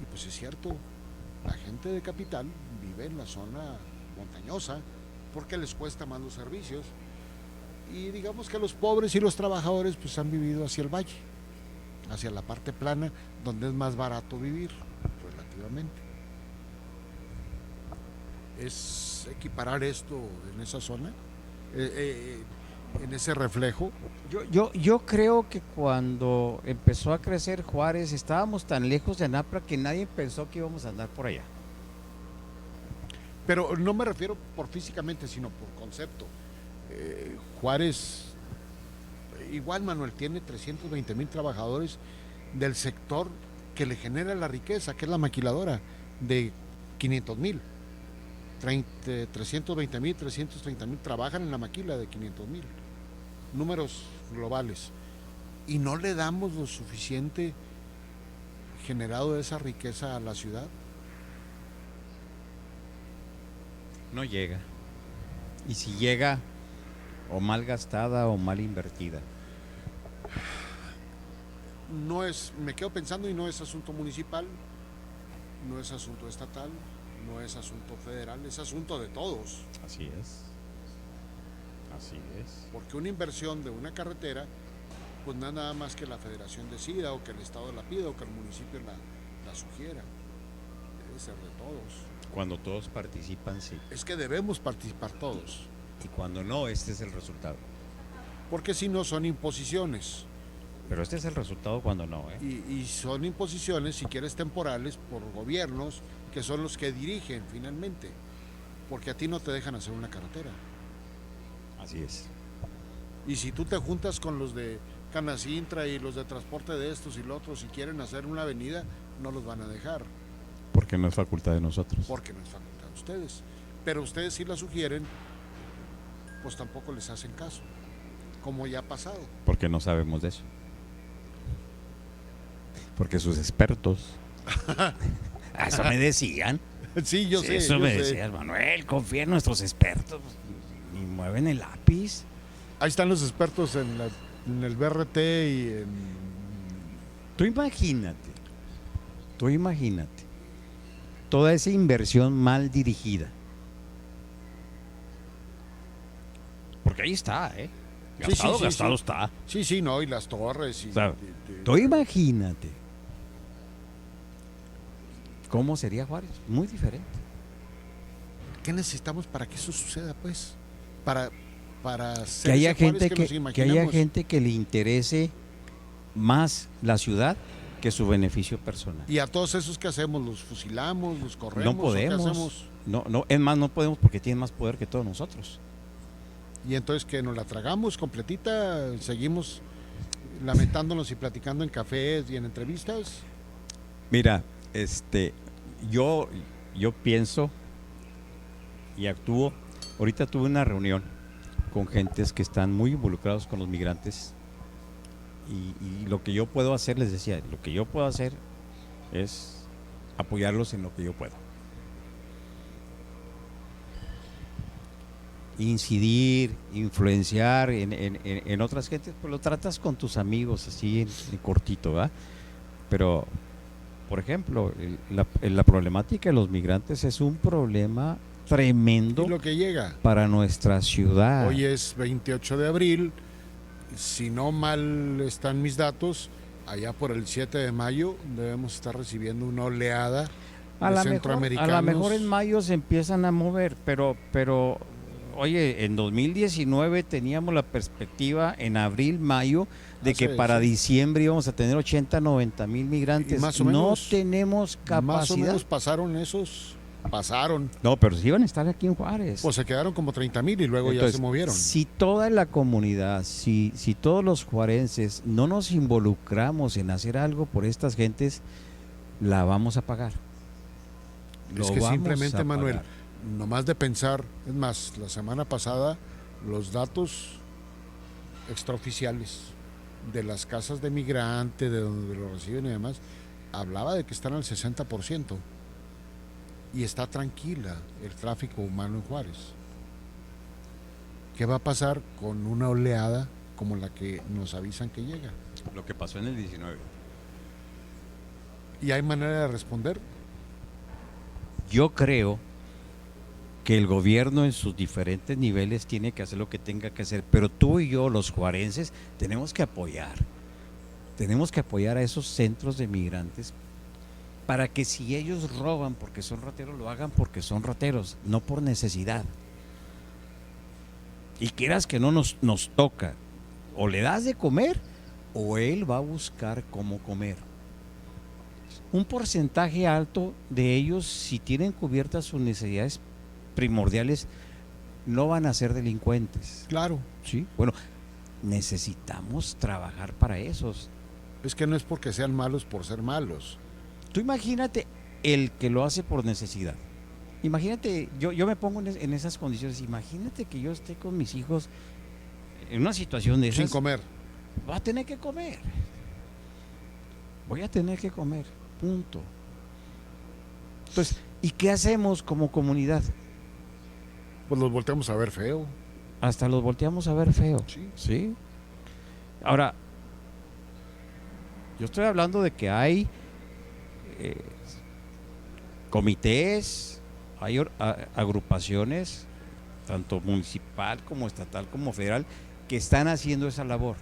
y pues es cierto, la gente de capital vive en la zona montañosa porque les cuesta más los servicios, y digamos que los pobres y los trabajadores pues han vivido hacia el valle, hacia la parte plana, donde es más barato vivir relativamente. Es equiparar esto en esa zona, en ese reflejo. Yo creo que cuando empezó a crecer Juárez estábamos tan lejos de Anapra que nadie pensó que íbamos a andar por allá. Pero no me refiero por físicamente, sino por concepto. Juárez, igual Manuel, tiene 320,000 trabajadores del sector que le genera la riqueza, que es la maquiladora, de 500,000. 320,000, 330,000 trabajan en la maquila de 500,000. Números globales. Y no le damos lo suficiente generado de esa riqueza a la ciudad. No llega. Y si llega, o mal gastada o mal invertida. No es, me quedo pensando, y no es asunto municipal, no es asunto estatal, no es asunto federal, es asunto de todos. Así es. Así es. Porque una inversión de una carretera, pues no es nada más que la federación decida, o que el estado la pida, o que el municipio la sugiera. Debe ser de todos. Cuando todos participan, sí. Es que debemos participar todos. Y cuando no, este es el resultado. Porque si no, son imposiciones. Pero este es el resultado cuando no, ¿eh? Y son imposiciones, si quieres, temporales, por gobiernos que son los que dirigen finalmente. Porque a ti no te dejan hacer una carretera. Así es. Y si tú te juntas con los de Canacintra y los de transporte de estos y los otros, si quieren hacer una avenida, no los van a dejar. Porque no es facultad de nosotros. Porque no es facultad de ustedes. Pero ustedes si la sugieren, pues tampoco les hacen caso, como ya ha pasado. Porque no sabemos de eso. Porque sus expertos. Eso me decían. Sí, yo sé. Eso me decían, Manuel, confía en nuestros expertos. Y mueven el lápiz. Ahí están los expertos en el BRT y en... Tú imagínate. Toda esa inversión mal dirigida. Porque ahí está, ¿eh? Gastado está. Sí, no, y las torres. Y, o sea, tú imagínate. ¿Cómo sería Juárez? Muy diferente. ¿Qué necesitamos para que eso suceda, pues? Para que haya gente que haya gente que le interese más la ciudad que su beneficio personal. Y a todos esos que hacemos, los fusilamos, los corremos. No podemos. No, es más, no podemos porque tienen más poder que todos nosotros. Y entonces que nos la tragamos completita, seguimos lamentándonos y platicando en cafés y en entrevistas. Mira, yo pienso y actúo. Ahorita tuve una reunión con gentes que están muy involucrados con los migrantes y lo que yo puedo hacer, les decía, lo que yo puedo hacer es apoyarlos en lo que yo puedo. Incidir, influenciar en otras gentes, pues lo tratas con tus amigos así en cortito, ¿verdad? Pero, por ejemplo, la problemática de los migrantes es un problema tremendo. Y lo que llega para nuestra ciudad. Hoy es 28 de abril, si no mal están mis datos, allá por el 7 de mayo debemos estar recibiendo una oleada de centroamericanos. A lo mejor en mayo se empiezan a mover, pero oye, en 2019 teníamos la perspectiva en abril, mayo, de que para diciembre íbamos a tener 80, 90 mil migrantes. Más o menos, no tenemos capacidad. Más o menos pasaron esos pasaron. No, pero sí iban a estar aquí en Juárez. Pues se quedaron como 30,000 y luego entonces, ya se movieron. Si toda la comunidad, si todos los juarenses no nos involucramos en hacer algo por estas gentes, la vamos a pagar. Es que simplemente, Manuel, nomás de pensar, es más, la semana pasada los datos extraoficiales de las casas de migrante, de donde lo reciben y demás, hablaba de que están al 60% y está tranquila el tráfico humano en Juárez. ¿Qué va a pasar con una oleada como la que nos avisan que llega? Lo que pasó en el 19. ¿Y hay manera de responder? Yo creo que el gobierno en sus diferentes niveles tiene que hacer lo que tenga que hacer, pero tú y yo, los juarenses, tenemos que apoyar a esos centros de migrantes para que si ellos roban porque son rateros, lo hagan porque son rateros, no por necesidad. Y quieras que no nos toca, o le das de comer o él va a buscar cómo comer. Un porcentaje alto de ellos, si tienen cubiertas sus necesidades primordiales, no van a ser delincuentes. Claro. Sí. Bueno, necesitamos trabajar para esos. Es que no es porque sean malos por ser malos. Tú imagínate el que lo hace por necesidad. Imagínate, yo me pongo en esas condiciones. Imagínate que yo esté con mis hijos en una situación de esas. Sin comer. Va a tener que comer. Voy a tener que comer. Punto. Entonces, ¿y qué hacemos como comunidad? Pues los volteamos a ver feo. Hasta los volteamos a ver feo. Sí. ¿Sí? Ahora, yo estoy hablando de que hay comités, hay agrupaciones, tanto municipal como estatal como federal, que están haciendo esa labor.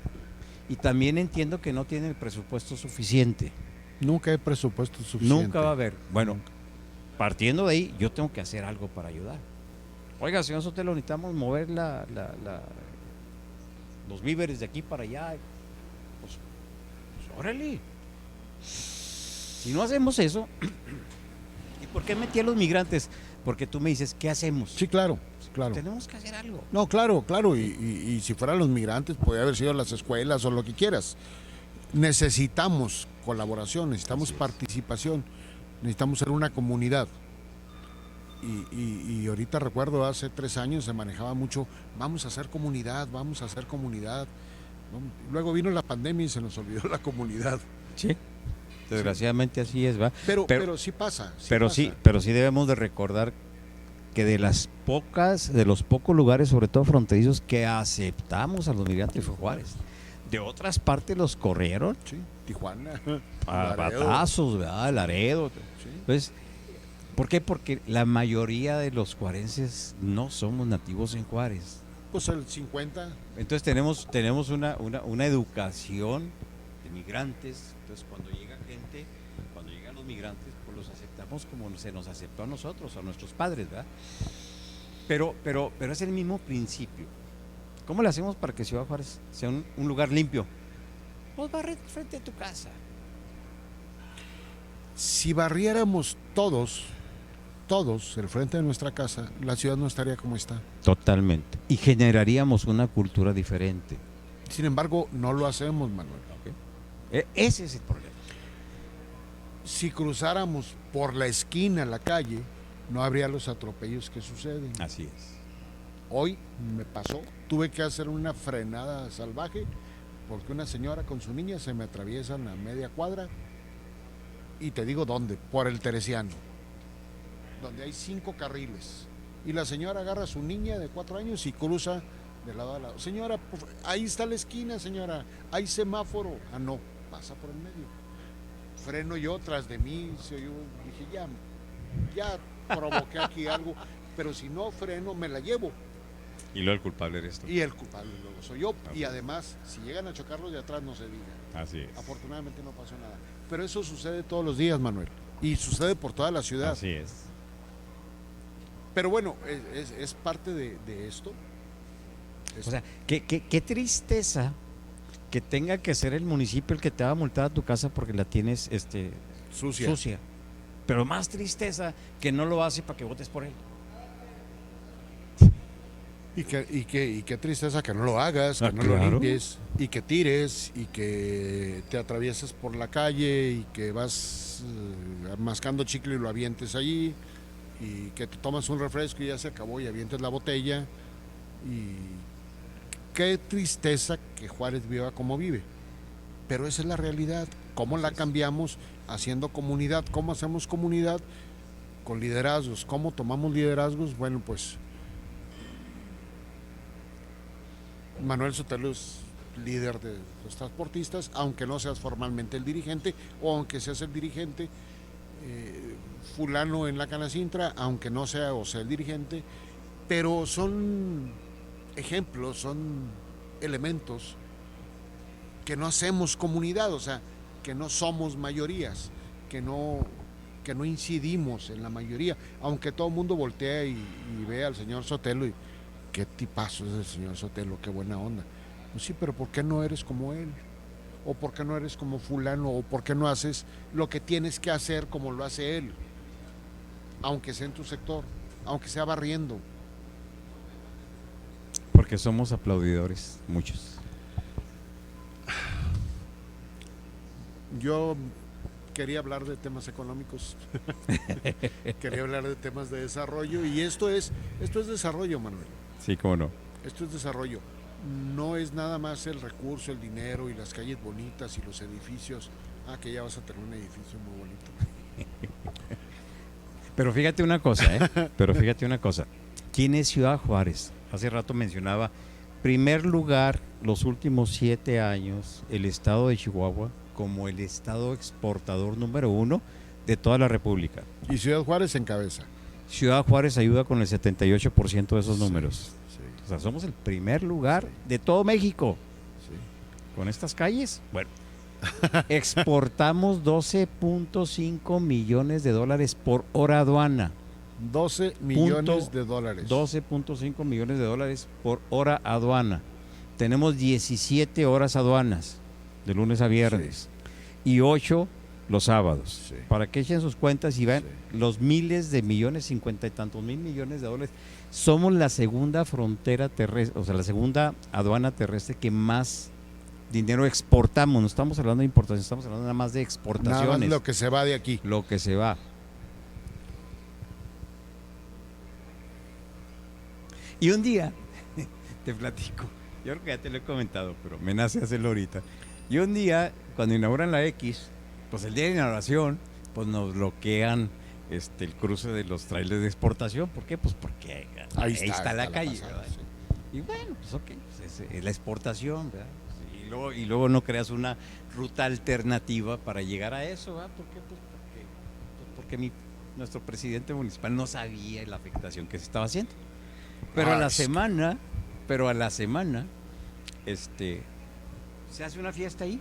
Y también entiendo que no tienen el presupuesto suficiente. Nunca hay presupuesto suficiente. Nunca va a haber. Bueno, partiendo de ahí, yo tengo que hacer algo para ayudar. Oiga, señor Sotelo, necesitamos mover los víveres de aquí para allá. Pues órale. Si no hacemos eso, ¿y por qué metí a los migrantes? Porque tú me dices, ¿qué hacemos? Sí, claro, claro. Tenemos que hacer algo. No, claro. Y si fueran los migrantes, podría haber sido las escuelas o lo que quieras. Necesitamos colaboración, necesitamos participación, necesitamos ser una comunidad. Y ahorita recuerdo, hace 3 años se manejaba mucho, vamos a hacer comunidad. Luego vino la pandemia y se nos olvidó la comunidad. Sí, desgraciadamente así es, ¿va? Pero sí pasa. Pero sí debemos de recordar que de los pocos lugares, sobre todo fronterizos, que aceptamos a los migrantes fue Juárez. De otras partes los corrieron. Sí, Tijuana. A batazos, ¿verdad? Laredo. Sí. Entonces, ¿por qué? Porque la mayoría de los juarenses no somos nativos en Juárez. Pues el 50. Entonces tenemos una educación de migrantes. Entonces cuando llegan los migrantes, pues los aceptamos como se nos aceptó a nosotros, a nuestros padres, ¿verdad? Pero es el mismo principio. ¿Cómo le hacemos para que Ciudad Juárez sea un lugar limpio? Pues barre frente a tu casa. Si barriéramos todos el frente de nuestra casa, la ciudad no estaría como está. Totalmente. Y generaríamos una cultura diferente. Sin embargo, no lo hacemos, Manuel. Okay. Ese es el problema. Si cruzáramos por la esquina, la calle, no habría los atropellos que suceden. Así es. Hoy me pasó, tuve que hacer una frenada salvaje porque una señora con su niña se me atraviesa en la media cuadra y te digo dónde, por el Teresiano, donde hay 5 carriles y la señora agarra a su niña de 4 años y cruza de lado a lado. Señora, ahí está la esquina, señora, hay semáforo. Ah, no, pasa por el medio. Freno yo, tras de mí, dije, ya provoqué aquí algo, pero si no freno me la llevo. Y luego el culpable eres tú. Y el culpable luego soy yo. Y además, si llegan a chocarlos de atrás, no se diga. Así es. Afortunadamente no pasó nada. Pero eso sucede todos los días, Manuel. Y sucede por toda la ciudad. Así es. Pero bueno, es parte de esto. O sea, qué tristeza que tenga que ser el municipio el que te va a multar a tu casa porque la tienes sucia. pero más tristeza que no lo hace para que votes por él. Y qué tristeza que no lo hagas, que no claro. lo limpies, y que tires, y que te atravieses por la calle, y que vas mascando chicle y lo avientes allí, y que te tomas un refresco y ya se acabó y avientes la botella. Y qué tristeza que Juárez viva como vive. Pero esa es la realidad. ¿Cómo la cambiamos? Haciendo comunidad. ¿Cómo hacemos comunidad? Con liderazgos. ¿Cómo tomamos liderazgos? Bueno, pues Manuel Sotelo es líder de los transportistas, aunque no seas formalmente el dirigente, o aunque seas el dirigente, fulano en la Canacintra, aunque no sea o sea el dirigente, pero son ejemplos, son elementos que no hacemos comunidad, o sea, que no somos mayorías, que no incidimos en la mayoría, aunque todo el mundo voltea y ve al señor Sotelo y qué tipazo es el señor Sotelo, qué buena onda. Pues sí, pero ¿por qué no eres como él? ¿O por qué no eres como fulano? ¿O por qué no haces lo que tienes que hacer como lo hace él? Aunque sea en tu sector, aunque sea barriendo. Porque somos aplaudidores, muchos. Yo quería hablar de temas económicos, quería hablar de temas de desarrollo, y esto es desarrollo, Manuel. Sí, cómo no. Esto es desarrollo. No es nada más el recurso, el dinero y las calles bonitas y los edificios. Que ya vas a tener un edificio muy bonito. Pero fíjate una cosa, ¿Quién es Ciudad Juárez? Hace rato mencionaba, primer lugar, los últimos 7 años, el estado de Chihuahua como el estado exportador número 1 de toda la República. Y Ciudad Juárez encabeza. Ciudad Juárez ayuda con el 78% de esos números. Sí. O sea, somos el primer lugar de todo México. Sí. Con estas calles, bueno, exportamos 12.5 millones de dólares por hora aduana. 12 millones de dólares. 12.5 millones de dólares por hora aduana. Tenemos 17 horas aduanas, de lunes a viernes, y 8 los sábados. Sí. Para que echen sus cuentas y vean los miles de millones, 50 y tantos mil millones de dólares. Somos la segunda frontera terrestre, o sea, la segunda aduana terrestre que más dinero exportamos. No estamos hablando de importación, estamos hablando nada más de exportaciones. Nada más lo que se va de aquí. Lo que se va. Y un día, te platico, yo creo que ya te lo he comentado, pero me nace hacerlo ahorita. Y un día, cuando inauguran la X, pues el día de inauguración, pues nos bloquean el cruce de los trailers de exportación. ¿Por qué? Pues porque ahí está la calle, ¿verdad? Sí. Y bueno, pues ok, pues es la exportación, ¿verdad? Y luego no creas una ruta alternativa para llegar a eso, ¿verdad? ¿Por qué? Pues porque nuestro presidente municipal no sabía la afectación que se estaba haciendo. Pero a la semana, se hace una fiesta ahí.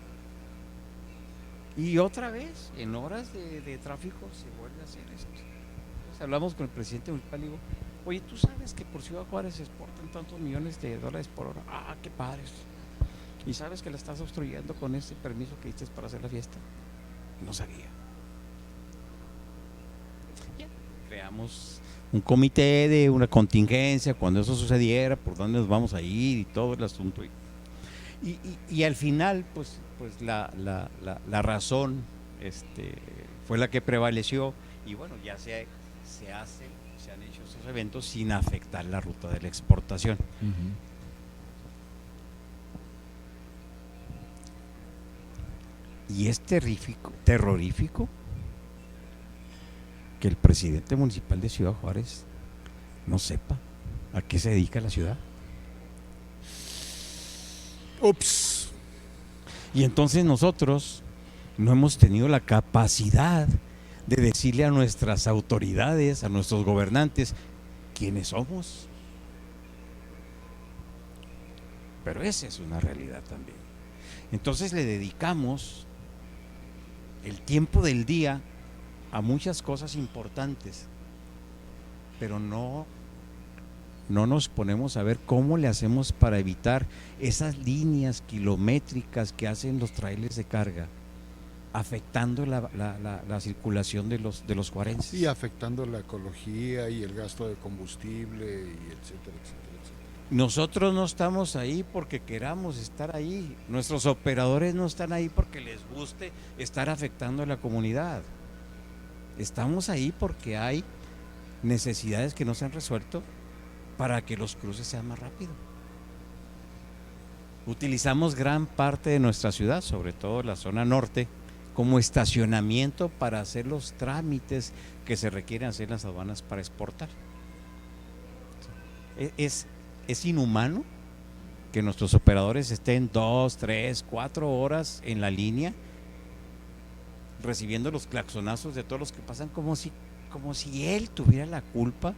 Y otra vez, en horas de tráfico, se vuelve a hacer esto. Entonces hablamos con el presidente municipal y digo, oye, ¿tú sabes que por Ciudad Juárez se exportan tantos millones de dólares por hora? Qué padres. ¿Y sabes que la estás obstruyendo con ese permiso que diste para hacer la fiesta? No sabía. Ya, creamos un comité de una contingencia cuando eso sucediera, por dónde nos vamos a ir y todo el asunto. Y al final, pues la razón fue la que prevaleció, y bueno, ya se han hecho esos eventos sin afectar la ruta de la exportación. Y es terrorífico que el presidente municipal de Ciudad Juárez no sepa a qué se dedica la ciudad. Ups. Y entonces nosotros no hemos tenido la capacidad de decirle a nuestras autoridades, a nuestros gobernantes, quiénes somos. Pero esa es una realidad también. Entonces le dedicamos el tiempo del día a muchas cosas importantes, pero no nos ponemos a ver cómo le hacemos para evitar esas líneas kilométricas que hacen los trailers de carga afectando la circulación de los juarenses. Y afectando la ecología y el gasto de combustible, y etcétera, etcétera, etcétera. Nosotros no estamos ahí porque queramos estar ahí. Nuestros operadores no están ahí porque les guste estar afectando a la comunidad. Estamos ahí porque hay necesidades que no se han resuelto para que los cruces sean más rápidos. Utilizamos gran parte de nuestra ciudad, sobre todo la zona norte, como estacionamiento para hacer los trámites que se requieren hacer en las aduanas para exportar. Es inhumano que nuestros operadores estén 2, 3, 4 horas en la línea recibiendo los claxonazos de todos los que pasan como si él tuviera la culpa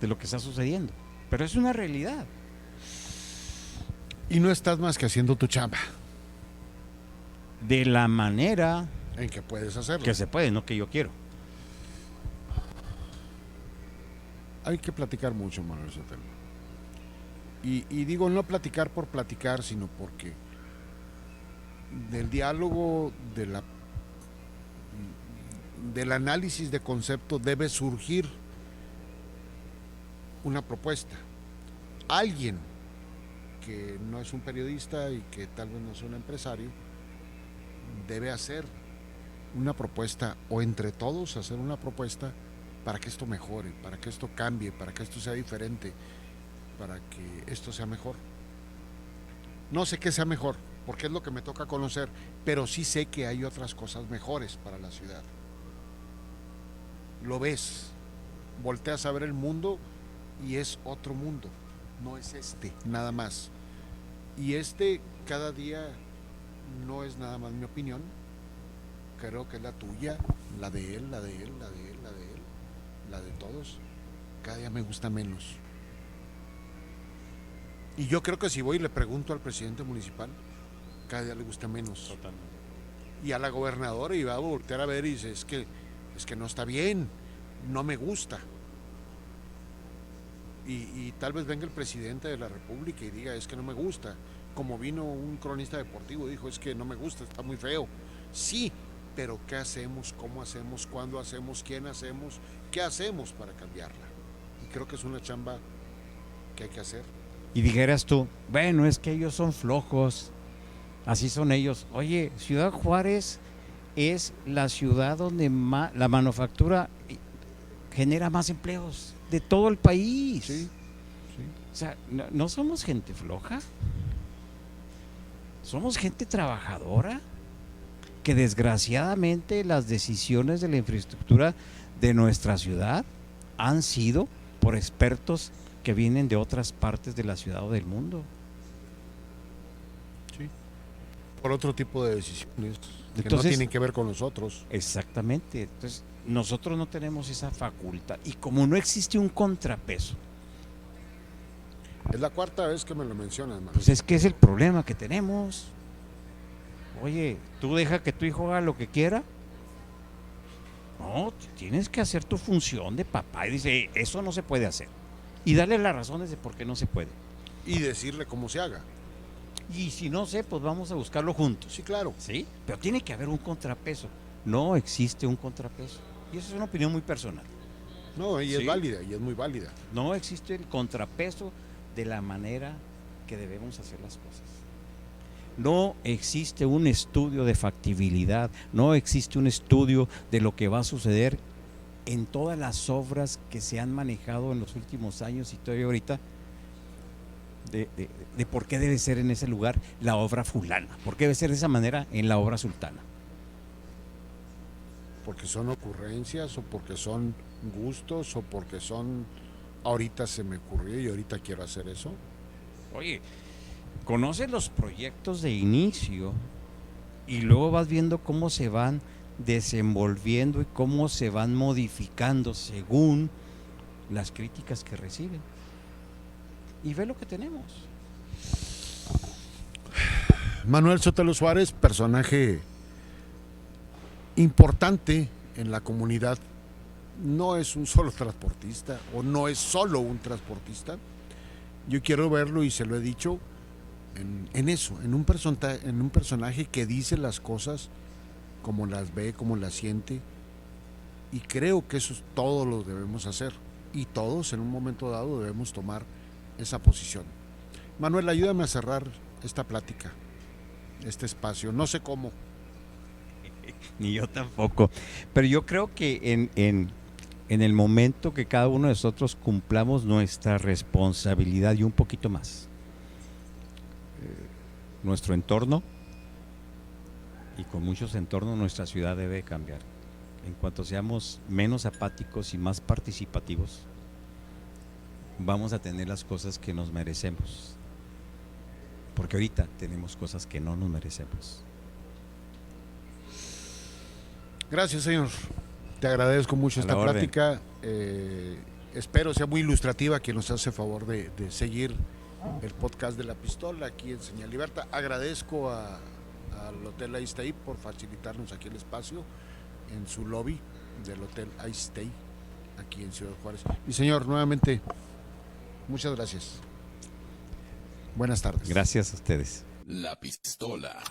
de lo que está sucediendo. Pero es una realidad. Y no estás más que haciendo tu chamba. De la manera en que puedes hacerlo. Que se puede, no que yo quiero. Hay que platicar mucho, Manuel Sotelo. Y digo, no platicar por platicar, sino porque del diálogo, del análisis de concepto debe surgir una propuesta. Alguien que no es un periodista y que tal vez no es un empresario debe hacer una propuesta, o entre todos hacer una propuesta para que esto mejore, para que esto cambie, para que esto sea diferente, para que esto sea mejor. No sé qué sea mejor, porque es lo que me toca conocer, pero sí sé que hay otras cosas mejores para la ciudad. Lo ves, volteas a ver el mundo y es otro mundo, no es este, nada más. Y cada día no es nada más mi opinión, creo que es la tuya, la de él, la de él, la de él, la de él, la de todos. Cada día me gusta menos. Y yo creo que si voy y le pregunto al presidente municipal, cada día le gusta menos. Totalmente. Y a la gobernadora, y va a voltear a ver y dice, es que no está bien, no me gusta. Y tal vez venga el presidente de la República y diga, es que no me gusta. Como vino un cronista deportivo, dijo, es que no me gusta, está muy feo. Sí, pero ¿qué hacemos? ¿Cómo hacemos? ¿Cuándo hacemos? ¿Quién hacemos? ¿Qué hacemos para cambiarla? Y creo que es una chamba que hay que hacer. Y dijeras tú, bueno, es que ellos son flojos, así son ellos. Oye, Ciudad Juárez es la ciudad donde la manufactura genera más empleos de todo el país. Sí, sí. O sea, no somos gente floja, somos gente trabajadora, que desgraciadamente las decisiones de la infraestructura de nuestra ciudad han sido por expertos que vienen de otras partes de la ciudad o del mundo. Sí. Por otro tipo de decisiones que no tienen que ver con nosotros. Exactamente. Entonces, nosotros no tenemos esa facultad. Y como no existe un contrapeso. Es la cuarta vez que me lo mencionas, man. Pues es que es el problema que tenemos. Oye, tú deja que tu hijo haga lo que quiera. No, tienes que hacer tu función de papá. Y dice, eso no se puede hacer. Y darle las razones de por qué no se puede. Y decirle cómo se haga. Y si no sé, pues vamos a buscarlo juntos. Sí, claro. Sí, pero tiene que haber un contrapeso. No existe un contrapeso. Y esa es una opinión muy personal. No, y es válida, y es muy válida. No existe el contrapeso de la manera que debemos hacer las cosas. No existe un estudio de factibilidad, no existe un estudio de lo que va a suceder en todas las obras que se han manejado en los últimos años y todavía ahorita, de por qué debe ser en ese lugar la obra fulana, por qué debe ser de esa manera en la obra sultana. Porque son ocurrencias, o porque son gustos, o porque son, ahorita se me ocurrió y ahorita quiero hacer eso. Oye, conoces los proyectos de inicio y luego vas viendo cómo se van desenvolviendo y cómo se van modificando según las críticas que reciben. Y ve lo que tenemos. Manuel Sotelo Suárez, personaje importante en la comunidad, no es un solo transportista, o no es solo un transportista. Yo quiero verlo, y se lo he dicho, en eso, en un personaje que dice las cosas cómo las ve, cómo las siente, y creo que eso es todo lo debemos hacer, y todos en un momento dado debemos tomar esa posición. Manuel, ayúdame a cerrar esta plática, este espacio, no sé cómo. Ni yo tampoco, pero yo creo que en el momento que cada uno de nosotros cumplamos nuestra responsabilidad y un poquito más, nuestro entorno, y con muchos entornos nuestra ciudad debe cambiar. En cuanto seamos menos apáticos y más participativos, vamos a tener las cosas que nos merecemos, porque ahorita tenemos cosas que no nos merecemos. Gracias, señor. Te agradezco mucho esta plática. Espero sea muy ilustrativa, quien nos hace favor de seguir el podcast de La Pistola aquí en Señal Libertad. Agradezco al Hotel Aistey por facilitarnos aquí el espacio en su lobby del Hotel Aistey aquí en Ciudad Juárez. Y señor, nuevamente, muchas gracias. Buenas tardes. Gracias a ustedes. La Pistola.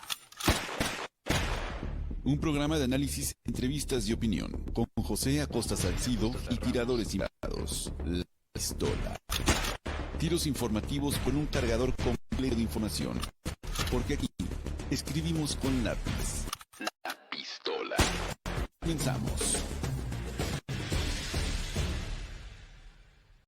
Un programa de análisis, entrevistas y opinión con José Acosta Salcido y tiradores invitados. La Pistola. Tiros informativos con un cargador completo de información. Porque aquí escribimos con lápiz. La Pistola. Comenzamos.